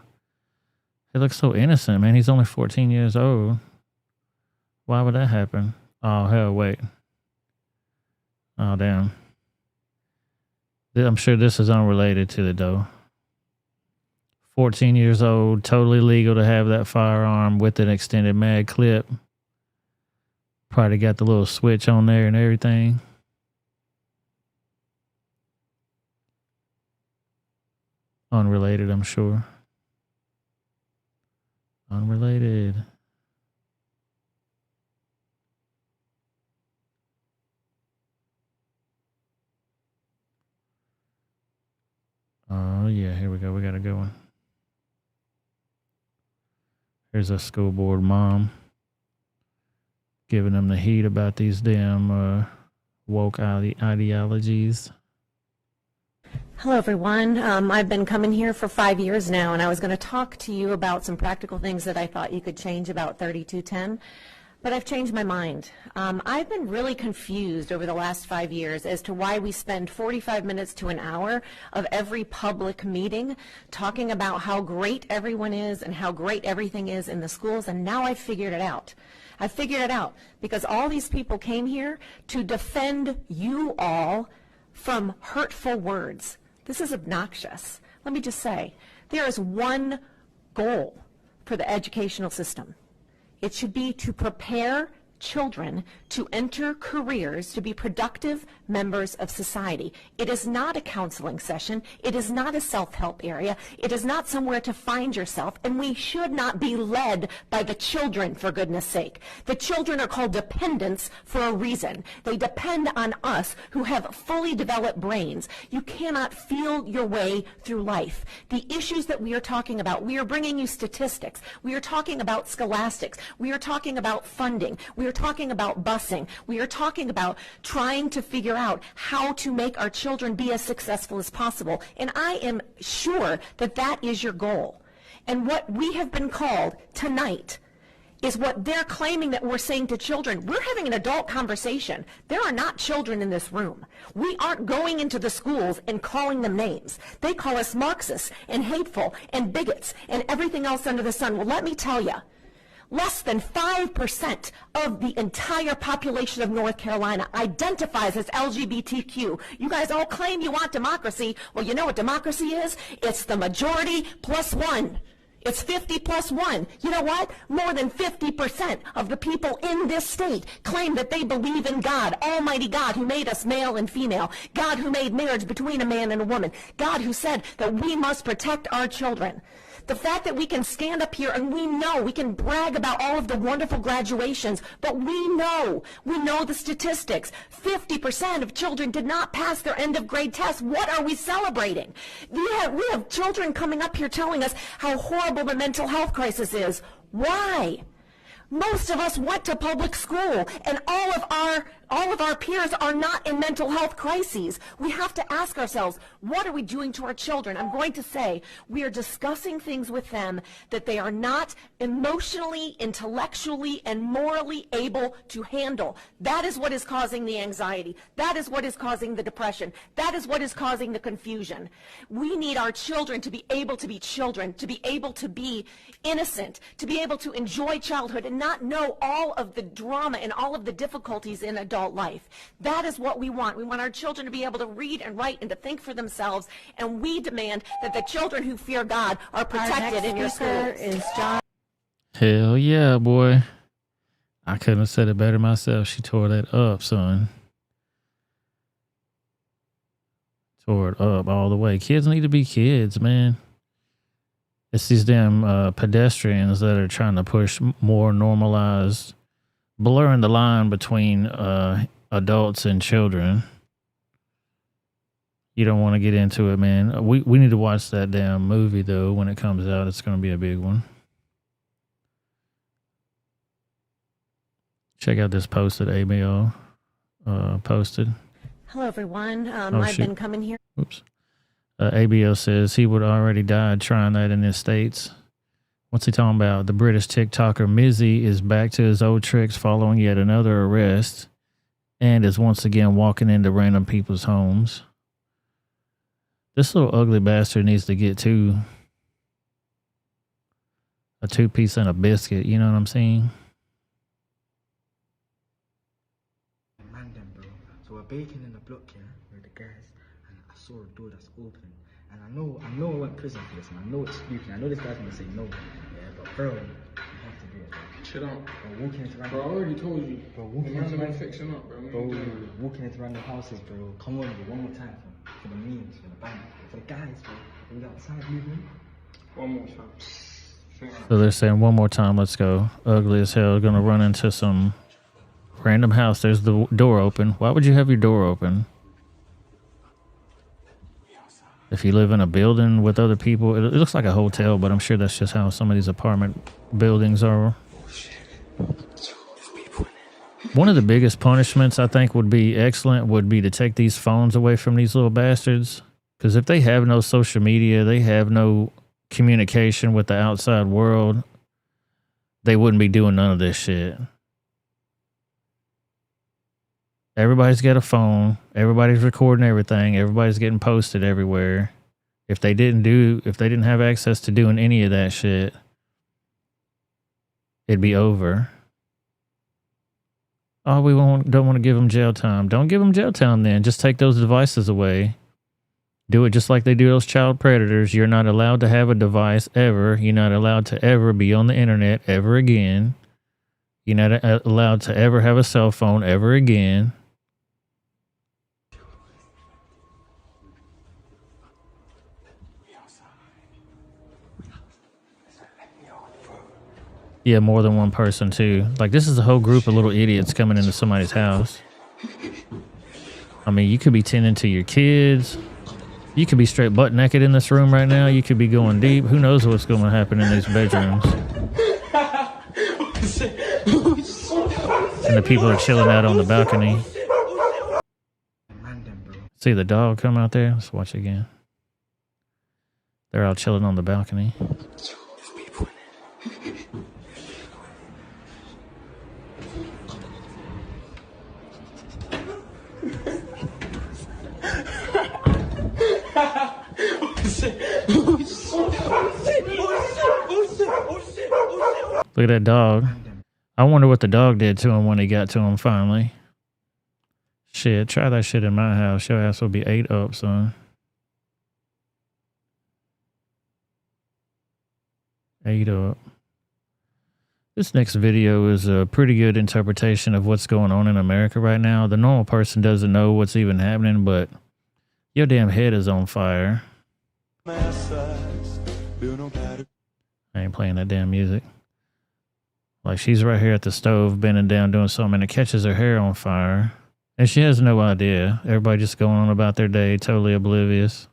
He looks so innocent, man. He's only 14 years old. Why would that happen? Oh, hell, wait. Oh, damn. I'm sure this is unrelated to the dough. 14 years old, totally legal to have that firearm with an extended mag clip. Probably got the little switch on there and everything. Unrelated, I'm sure. Unrelated. Oh, yeah, here we go. We got a good one. Here's a school board mom giving them the heat about these damn woke ideologies.
Hello, everyone. I've been coming here for 5 years now, and I was going to talk to you about some practical things that I thought you could change about 3210, but I've changed my mind. I've been really confused over the last 5 years as to why we spend 45 minutes to an hour of every public meeting talking about how great everyone is and how great everything is in the schools, and now I've figured it out. I figured it out because all these people came here to defend you all from hurtful words. This is obnoxious. Let me just say, there is one goal for the educational system. It should be to prepare children to enter careers to be productive members of society. It is not a counseling session. It is not a self-help area. It is not somewhere to find yourself, and we should not be led by the children, for goodness sake. The children are called dependents for a reason. They depend on us who have fully developed brains. You cannot feel your way through life. The issues that we are talking about, we are bringing you statistics. We are talking about scholastics. We are talking about funding. We are talking about busing. We are talking about trying to figure out how to make our children be as successful as possible. And I am sure that that is your goal. And what we have been called tonight is what they're claiming that we're saying to children. We're having an adult conversation. There are not children in this room. We aren't going into the schools and calling them names. They call us Marxists and hateful and bigots and everything else under the sun. Well, let me tell you, less than 5% of the entire population of North Carolina identifies as LGBTQ. You guys all claim you want democracy. Well, you know what democracy is? It's the majority plus one. It's 50 plus 1. You know what? More than 50% of the people in this state claim that they believe in God, Almighty God, who made us male and female, God who made marriage between a man and a woman, God who said that we must protect our children. The fact that we can stand up here and we know, we can brag about all of the wonderful graduations, but we know the statistics. 50% of children did not pass their end of grade test. What are we celebrating? We have children coming up here telling us how horrible the mental health crisis is. Why? Most of us went to public school, and all of our peers are not in mental health crises. We have to ask ourselves, what are we doing to our children? I'm going to say we are discussing things with them that they are not emotionally, intellectually, and morally able to handle. That is what is causing the anxiety. That is what is causing the depression. That is what is causing the confusion. We need our children to be able to be children, to be able to be innocent, to be able to enjoy childhood and not know all of the drama and all of the difficulties in adult life. That is what we want. We want our children to be able to read and write and to think for themselves, and we demand that the children who fear God are protected in your schools.
Hell yeah, boy. I couldn't have said it better myself. She tore that up, son. Tore it up all the way. Kids need to be kids, man. It's these damn pedestrians that are trying to push more normalized, blurring the line between adults and children. You don't want to get into it, man. We need to watch that damn movie, though. When it comes out, it's going to be a big one. Check out this post that ABL posted.
Hello, everyone. I've been coming here.
Oops. ABL says he would already died trying that in the States. What's he talking about? The British TikToker Mizzy is back to his old tricks following yet another arrest and is once again walking into random people's homes. This little ugly bastard needs to get a 2-piece and a biscuit. You know what I'm saying?
So we're baking in the block here with the guys, and I saw a door that's open. And I know I went prison for this, and I know it's spooky. I know this guy's gonna say no, yeah, but bro, you have to do it. Bro. Chill out. Bro, walking into random. Bro, I already told you. Bro, walking into random fixing up, bro. Bro, walking into random houses, bro. Come on, bro, one more time for the memes, for the band, for the guys, bro. We outside movement. One more time.
So they're saying one more time, let's go. Ugly as hell, gonna run into some random house. There's the door open. Why would you have your door open? If you live in a building with other people, it looks like a hotel, but I'm sure that's just how some of these apartment buildings are. One of the biggest punishments I think would be excellent would be to take these phones away from these little bastards. Because if they have no social media, they have no communication with the outside world, they wouldn't be doing none of this shit. Everybody's got a phone. Everybody's recording everything. Everybody's getting posted everywhere. If they didn't have access to doing any of that shit, it'd be over. Oh, don't want to give them jail time. Don't give them jail time then. Just take those devices away. Do it just like they do those child predators. You're not allowed to have a device ever. You're not allowed to ever be on the internet ever again. You're not allowed to ever have a cell phone ever again. Yeah, more than one person too. Like, this is a whole group of little idiots coming into somebody's house. I mean, you could be tending to your kids. You could be straight butt naked in this room right now. You could be going deep. Who knows what's going to happen in these bedrooms? And the people are chilling out on the balcony. See the dog come out there? Let's watch again. They're all chilling on the balcony. Look at that dog. I wonder what the dog did to him when he got to him finally. Shit, try that shit in my house. Your ass will be ate up, son. Ate up. This next video is a pretty good interpretation of what's going on in America right now. The normal person doesn't know what's even happening, but your damn head is on fire. I ain't playing that damn music. Like, she's right here at the stove, bending down, doing something, and it catches her hair on fire. And she has no idea. Everybody just going on about their day, totally oblivious.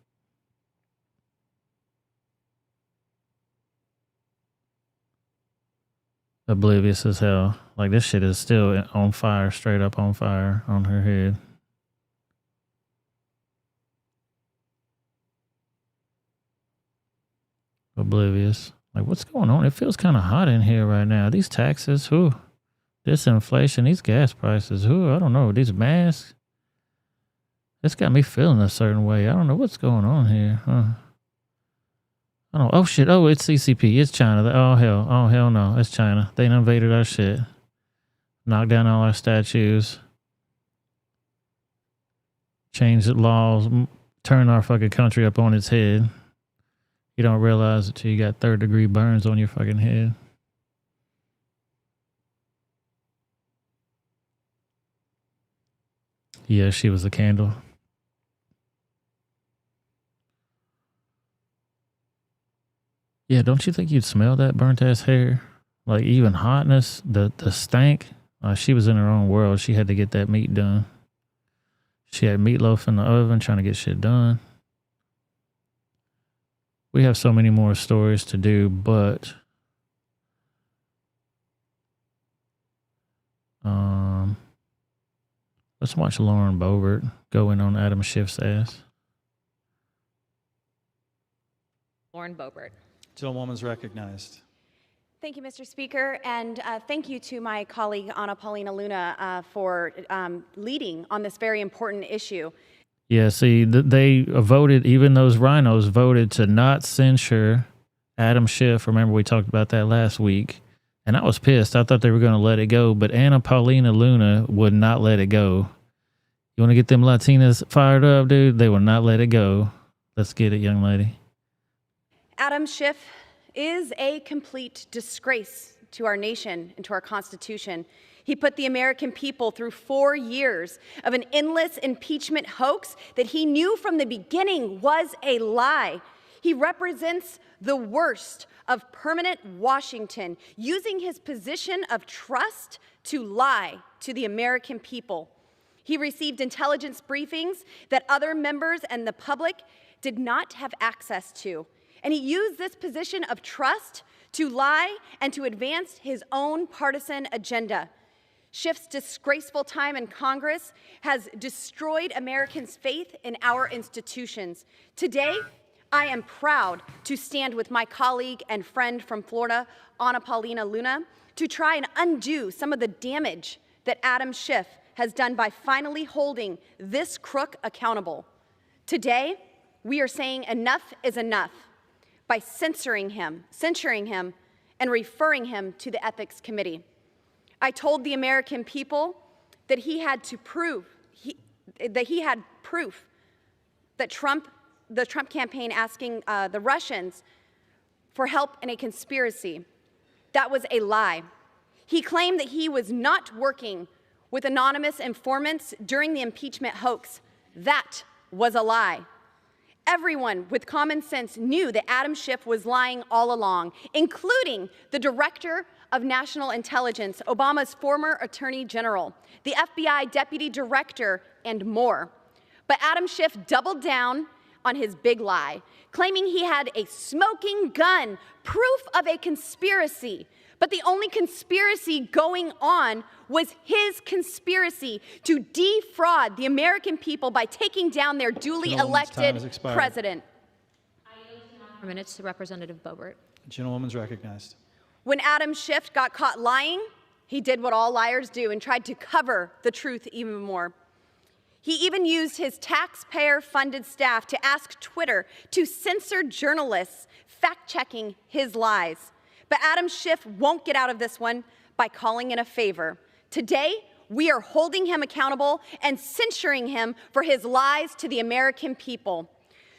Oblivious as hell. Like, this shit is still on fire, straight up on fire on her head. Oblivious. Like, what's going on? It feels kind of hot in here right now. These taxes, whew. This inflation, these gas prices, whew, I don't know. These masks. It's got me feeling a certain way. I don't know what's going on here. Huh? I don't. Oh shit. Oh, it's CCP. It's China. Oh hell. Oh hell no. It's China. They invaded our shit. Knocked down all our statues. Changed the laws. Turned our fucking country up on its head. You don't realize it till you got 3rd-degree burns on your fucking head. Yeah, she was a candle. Yeah, don't you think you'd smell that burnt ass hair? Like even hotness, the stank. She was in her own world. She had to get that meat done. She had meatloaf in the oven trying to get shit done. We have so many more stories to do, but let's watch Lauren Boebert go in on Adam Schiff's ass.
Lauren Boebert.
Gentlewoman's recognized.
Thank you, Mr. Speaker, and thank you to my colleague Anna Paulina Luna for leading on this very important issue.
Yeah, see, they voted, even those rhinos voted to not censure Adam Schiff. Remember, we talked about that last week, and I was pissed. I thought they were going to let it go, but Anna Paulina Luna would not let it go. You want to get them Latinas fired up, dude? They will not let it go. Let's get it, young lady.
Adam Schiff is a complete disgrace to our nation and to our Constitution. He put the American people through 4 years of an endless impeachment hoax that he knew from the beginning was a lie. He represents the worst of permanent Washington, using his position of trust to lie to the American people. He received intelligence briefings that other members and the public did not have access to. And he used this position of trust to lie and to advance his own partisan agenda. Schiff's disgraceful time in Congress has destroyed Americans' faith in our institutions. Today, I am proud to stand with my colleague and friend from Florida, Anna Paulina Luna, to try and undo some of the damage that Adam Schiff has done by finally holding this crook accountable. Today, we are saying enough is enough by censoring him, and referring him to the Ethics Committee. I told the American people that he had proof that the Trump campaign asking the Russians for help in a conspiracy. That was a lie. He claimed that he was not working with anonymous informants during the impeachment hoax. That was a lie. Everyone with common sense knew that Adam Schiff was lying all along, including the Director of National Intelligence, Obama's former Attorney General, the FBI Deputy Director, and more. But Adam Schiff doubled down on his big lie, claiming he had a smoking gun, proof of a conspiracy. But the only conspiracy going on was his conspiracy to defraud the American people by taking down their duly elected president. I yield 4 minutes to Representative Boebert.
Gentlewoman's recognized.
When Adam Schiff got caught lying, he did what all liars do and tried to cover the truth even more. He even used his taxpayer-funded staff to ask Twitter to censor journalists fact-checking his lies. But Adam Schiff won't get out of this one by calling in a favor. Today, we are holding him accountable and censuring him for his lies to the American people.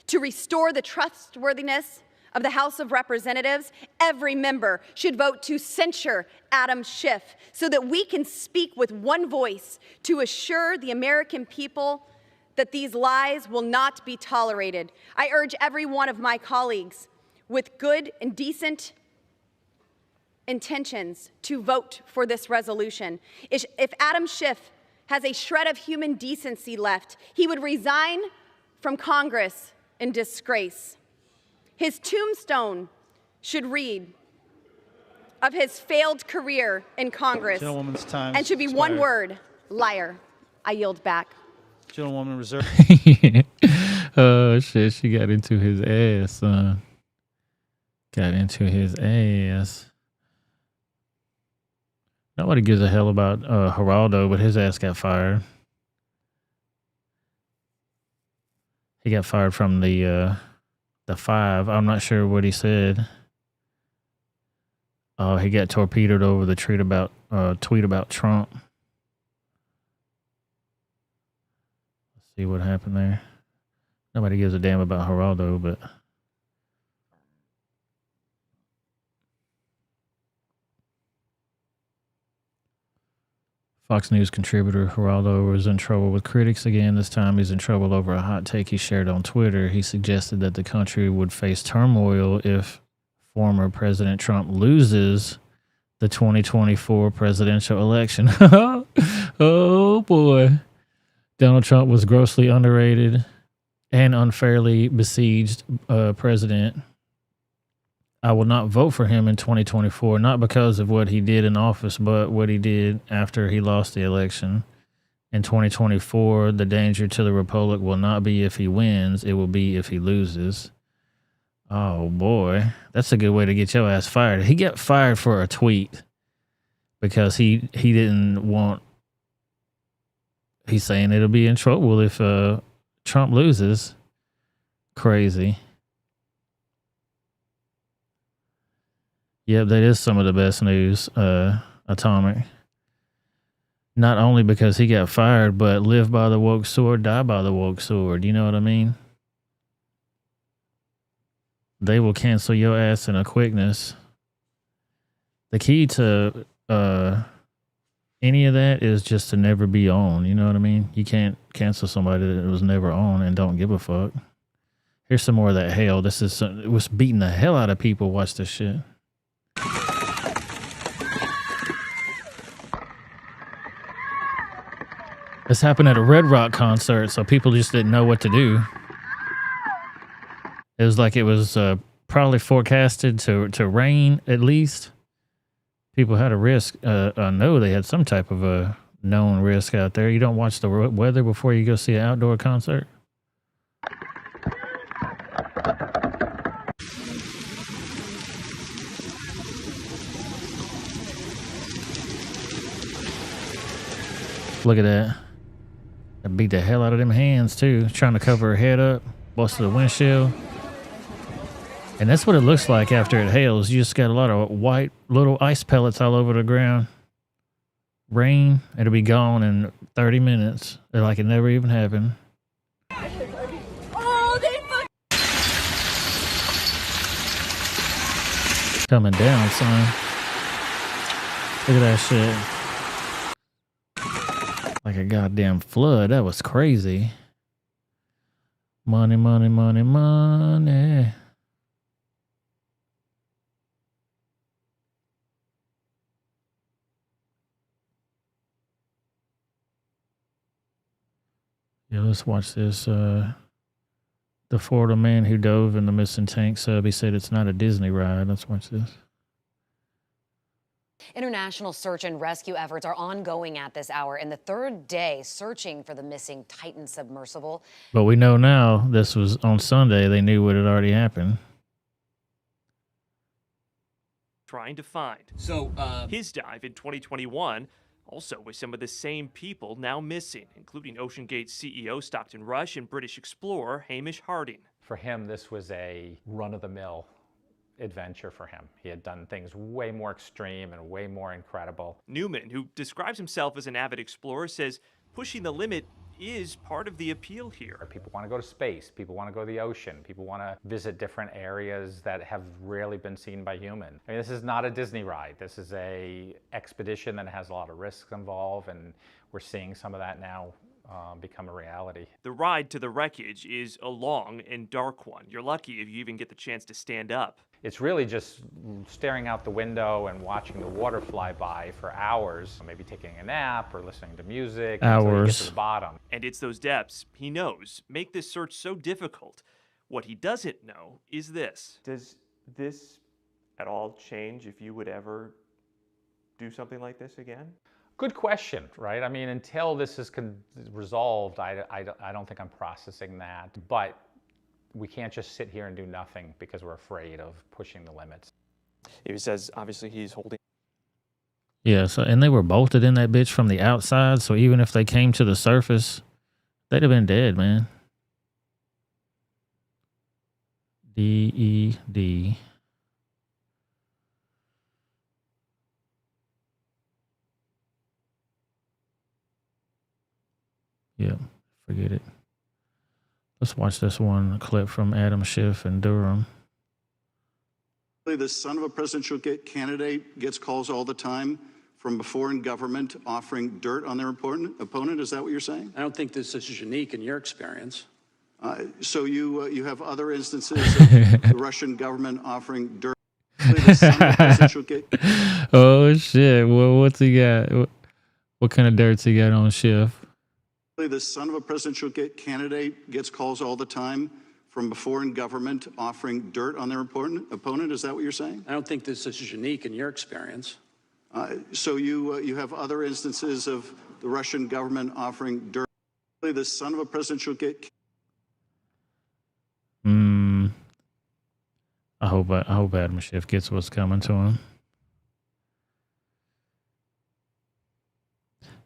To restore the trustworthiness of the House of Representatives, every member should vote to censure Adam Schiff so that we can speak with one voice to assure the American people that these lies will not be tolerated. I urge every one of my colleagues with good and decent intentions to vote for this resolution. If Adam Schiff has a shred of human decency left, he would resign from Congress in disgrace. His tombstone should read of his failed career in Congress and should be one word: liar. I yield back.
Gentlewoman reserved.
Oh shit, she got into his ass, son. Got into his ass. Nobody gives a hell about Geraldo, but his ass got fired. He got fired from the 5. I'm not sure what he said. Oh, he got torpedoed over the tweet about Trump. Let's see what happened there. Nobody gives a damn about Geraldo, but Fox News contributor Geraldo was in trouble with critics again. This time he's in trouble over a hot take he shared on Twitter. He suggested that the country would face turmoil if former President Trump loses the 2024 presidential election. Oh boy. Donald Trump was grossly underrated and unfairly besieged president. I will not vote for him in 2024, not because of what he did in office, but what he did after he lost the election. In 2024, the danger to the Republic will not be if he wins, it will be if he loses. Oh boy, that's a good way to get your ass fired. He got fired for a tweet because he didn't want. He's saying it'll be in trouble if Trump loses. Crazy. Yep, that is some of the best news. Atomic. Not only because he got fired, but live by the woke sword, die by the woke sword. You know what I mean? They will cancel your ass in a quickness. The key to any of that is just to never be on. You know what I mean? You can't cancel somebody that was never on and don't give a fuck. Here's some more of that hell. This is it was beating the hell out of people. Watch this shit. This happened at a Red Rock concert, so people just didn't know what to do. It was like it was probably forecasted to rain at least. People had a risk. I know they had some type of a known risk out there. You don't watch the weather before you go see an outdoor concert. Look at that. I beat the hell out of them hands too, trying to cover her head up, busted the windshield. And that's what it looks like after it hails. You just got a lot of white little ice pellets all over the ground. Rain, it'll be gone in 30 minutes. They're like it never even happened. Coming down, son. Look at that shit. Like a goddamn flood. That was crazy. Money, money, money, money. Yeah, let's watch this. The Florida man who dove in the missing tank sub, he said it's not a Disney ride. Let's watch this.
International search and rescue efforts are ongoing at this hour in the third day searching for the missing Titan submersible.
But we know now this was on Sunday. They knew what had already happened.
Trying to find. So his dive in 2021 also with some of the same people now missing, including OceanGate CEO Stockton Rush and British explorer Hamish Harding.
For him, this was a run-of-the-mill adventure for him. He had done things way more extreme and way more incredible.
Newman, who describes himself as an avid explorer, says pushing the limit is part of the appeal here.
People want to go to space, people want to go to the ocean, people want to visit different areas that have rarely been seen by humans. I mean, this is not a Disney ride. This is a expedition that has a lot of risks involved, and we're seeing some of that now become a reality.
The ride to the wreckage is a long and dark one. You're lucky if you even get the chance to stand up.
It's really just staring out the window and watching the water fly by for hours, maybe taking a nap or listening to music until you get to the bottom.
And it's those depths, he knows, make this search so difficult. What he doesn't know is this.
Does this at all change if you would ever do something like this again?
Good question, right? I mean, until this is resolved, I don't think I'm processing that. But we can't just sit here and do nothing because we're afraid of pushing the limits.
He says, obviously, he's holding.
Yeah, so and they were bolted in that bitch from the outside, so even if they came to the surface, they'd have been dead, man. DED. Yeah, forget it. Let's watch this one clip from Adam Schiff in Durham.
The son of a presidential candidate gets calls all the time from a foreign government offering dirt on their opponent. Is that what you're saying?
I don't think this is unique in your experience.
So you have other instances of the Russian government offering dirt. The son of a presidential
Oh shit! Well, what's he got? What kind of dirt's he got on Schiff?
The son of a presidential candidate gets calls all the time from foreign government offering dirt on their opponent. Is that what you're saying?
I don't think this is unique in your experience.
So you have other instances of the Russian government offering dirt. The son of a presidential
I hope Adam Schiff gets what's coming to him.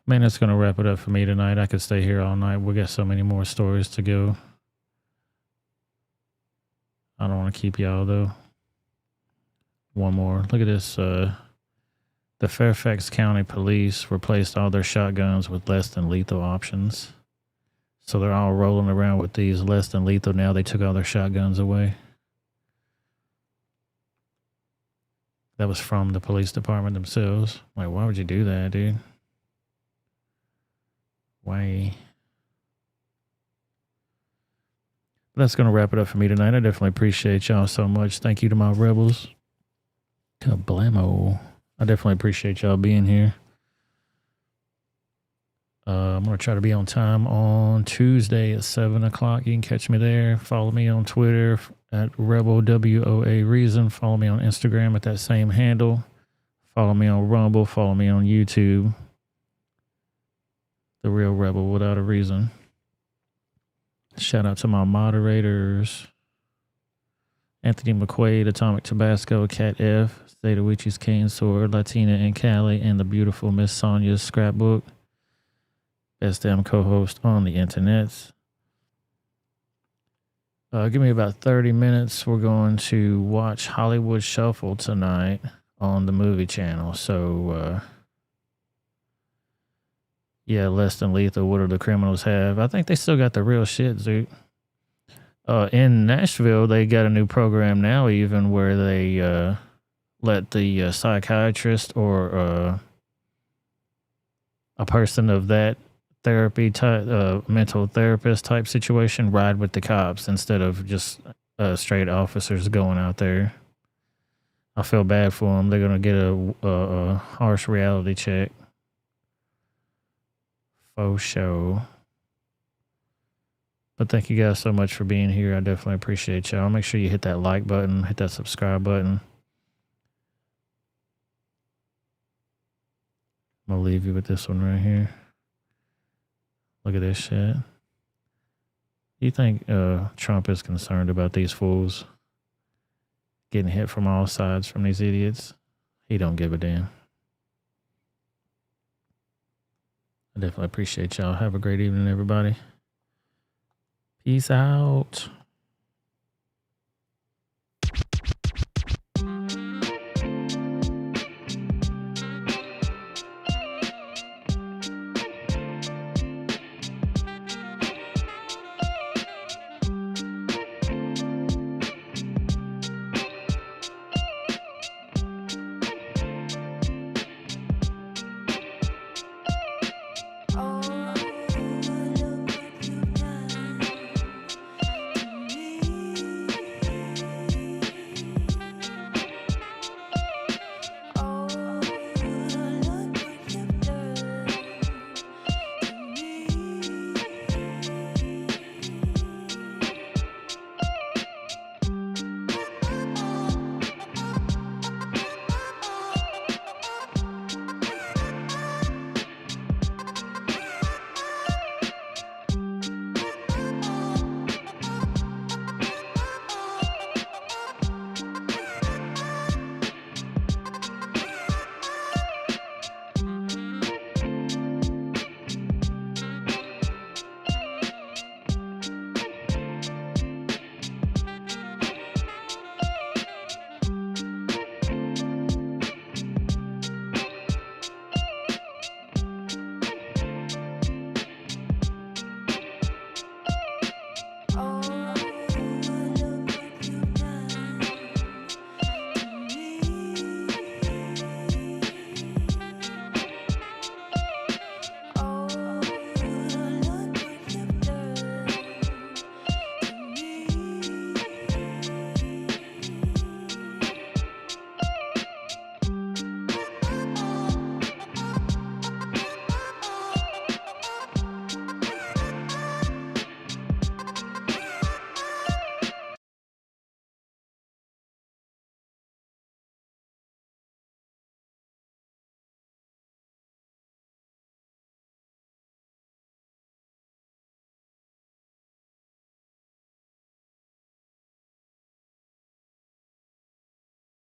Man, that's gonna wrap it up for me tonight. I could stay here all night. We got so many more stories to go. I don't want to keep y'all though. One more. Look at this. The Fairfax County Police replaced all their shotguns with less than lethal options. So they're all rolling around with these less than lethal now. They took all their shotguns away. That was from the police department themselves. Like, why would you do that, dude? Why? That's going to wrap it up for me tonight. I definitely appreciate y'all so much. Thank you to my rebels. Kablamo. I definitely appreciate y'all being here. I'm going to try to be on time on Tuesday at 7 o'clock. You can catch me there. Follow me on Twitter at Rebelwithoutareason. Follow me on Instagram at that same handle. Follow me on Rumble. Follow me on YouTube. The Real Rebel Without a Reason. Shout out to my moderators. Anthony McQuaid, Atomic Tabasco, Cat F, Zeta Witch's Cane Sword, Latina and Cali, and the beautiful Miss Sonia's Scrapbook. Best damn co-host on the internets. Give me about 30 minutes. We're going to watch Hollywood Shuffle tonight on the movie channel. So, yeah, less than lethal. What do the criminals have? I think they still got the real shit, dude. In Nashville, they got a new program now, even where they let the psychiatrist or a person of that therapy type, mental therapist type situation ride with the cops instead of just straight officers going out there. I feel bad for them. They're gonna get a harsh reality check. Faux show. But thank you guys so much for being here. I definitely appreciate y'all. Make sure you hit that like button, hit that subscribe button. I'm gonna leave you with this one right here. Look at this shit. You think Trump is concerned about these fools getting hit from all sides from these idiots? He don't give a damn. I definitely appreciate y'all. Have a great evening, everybody. Peace out.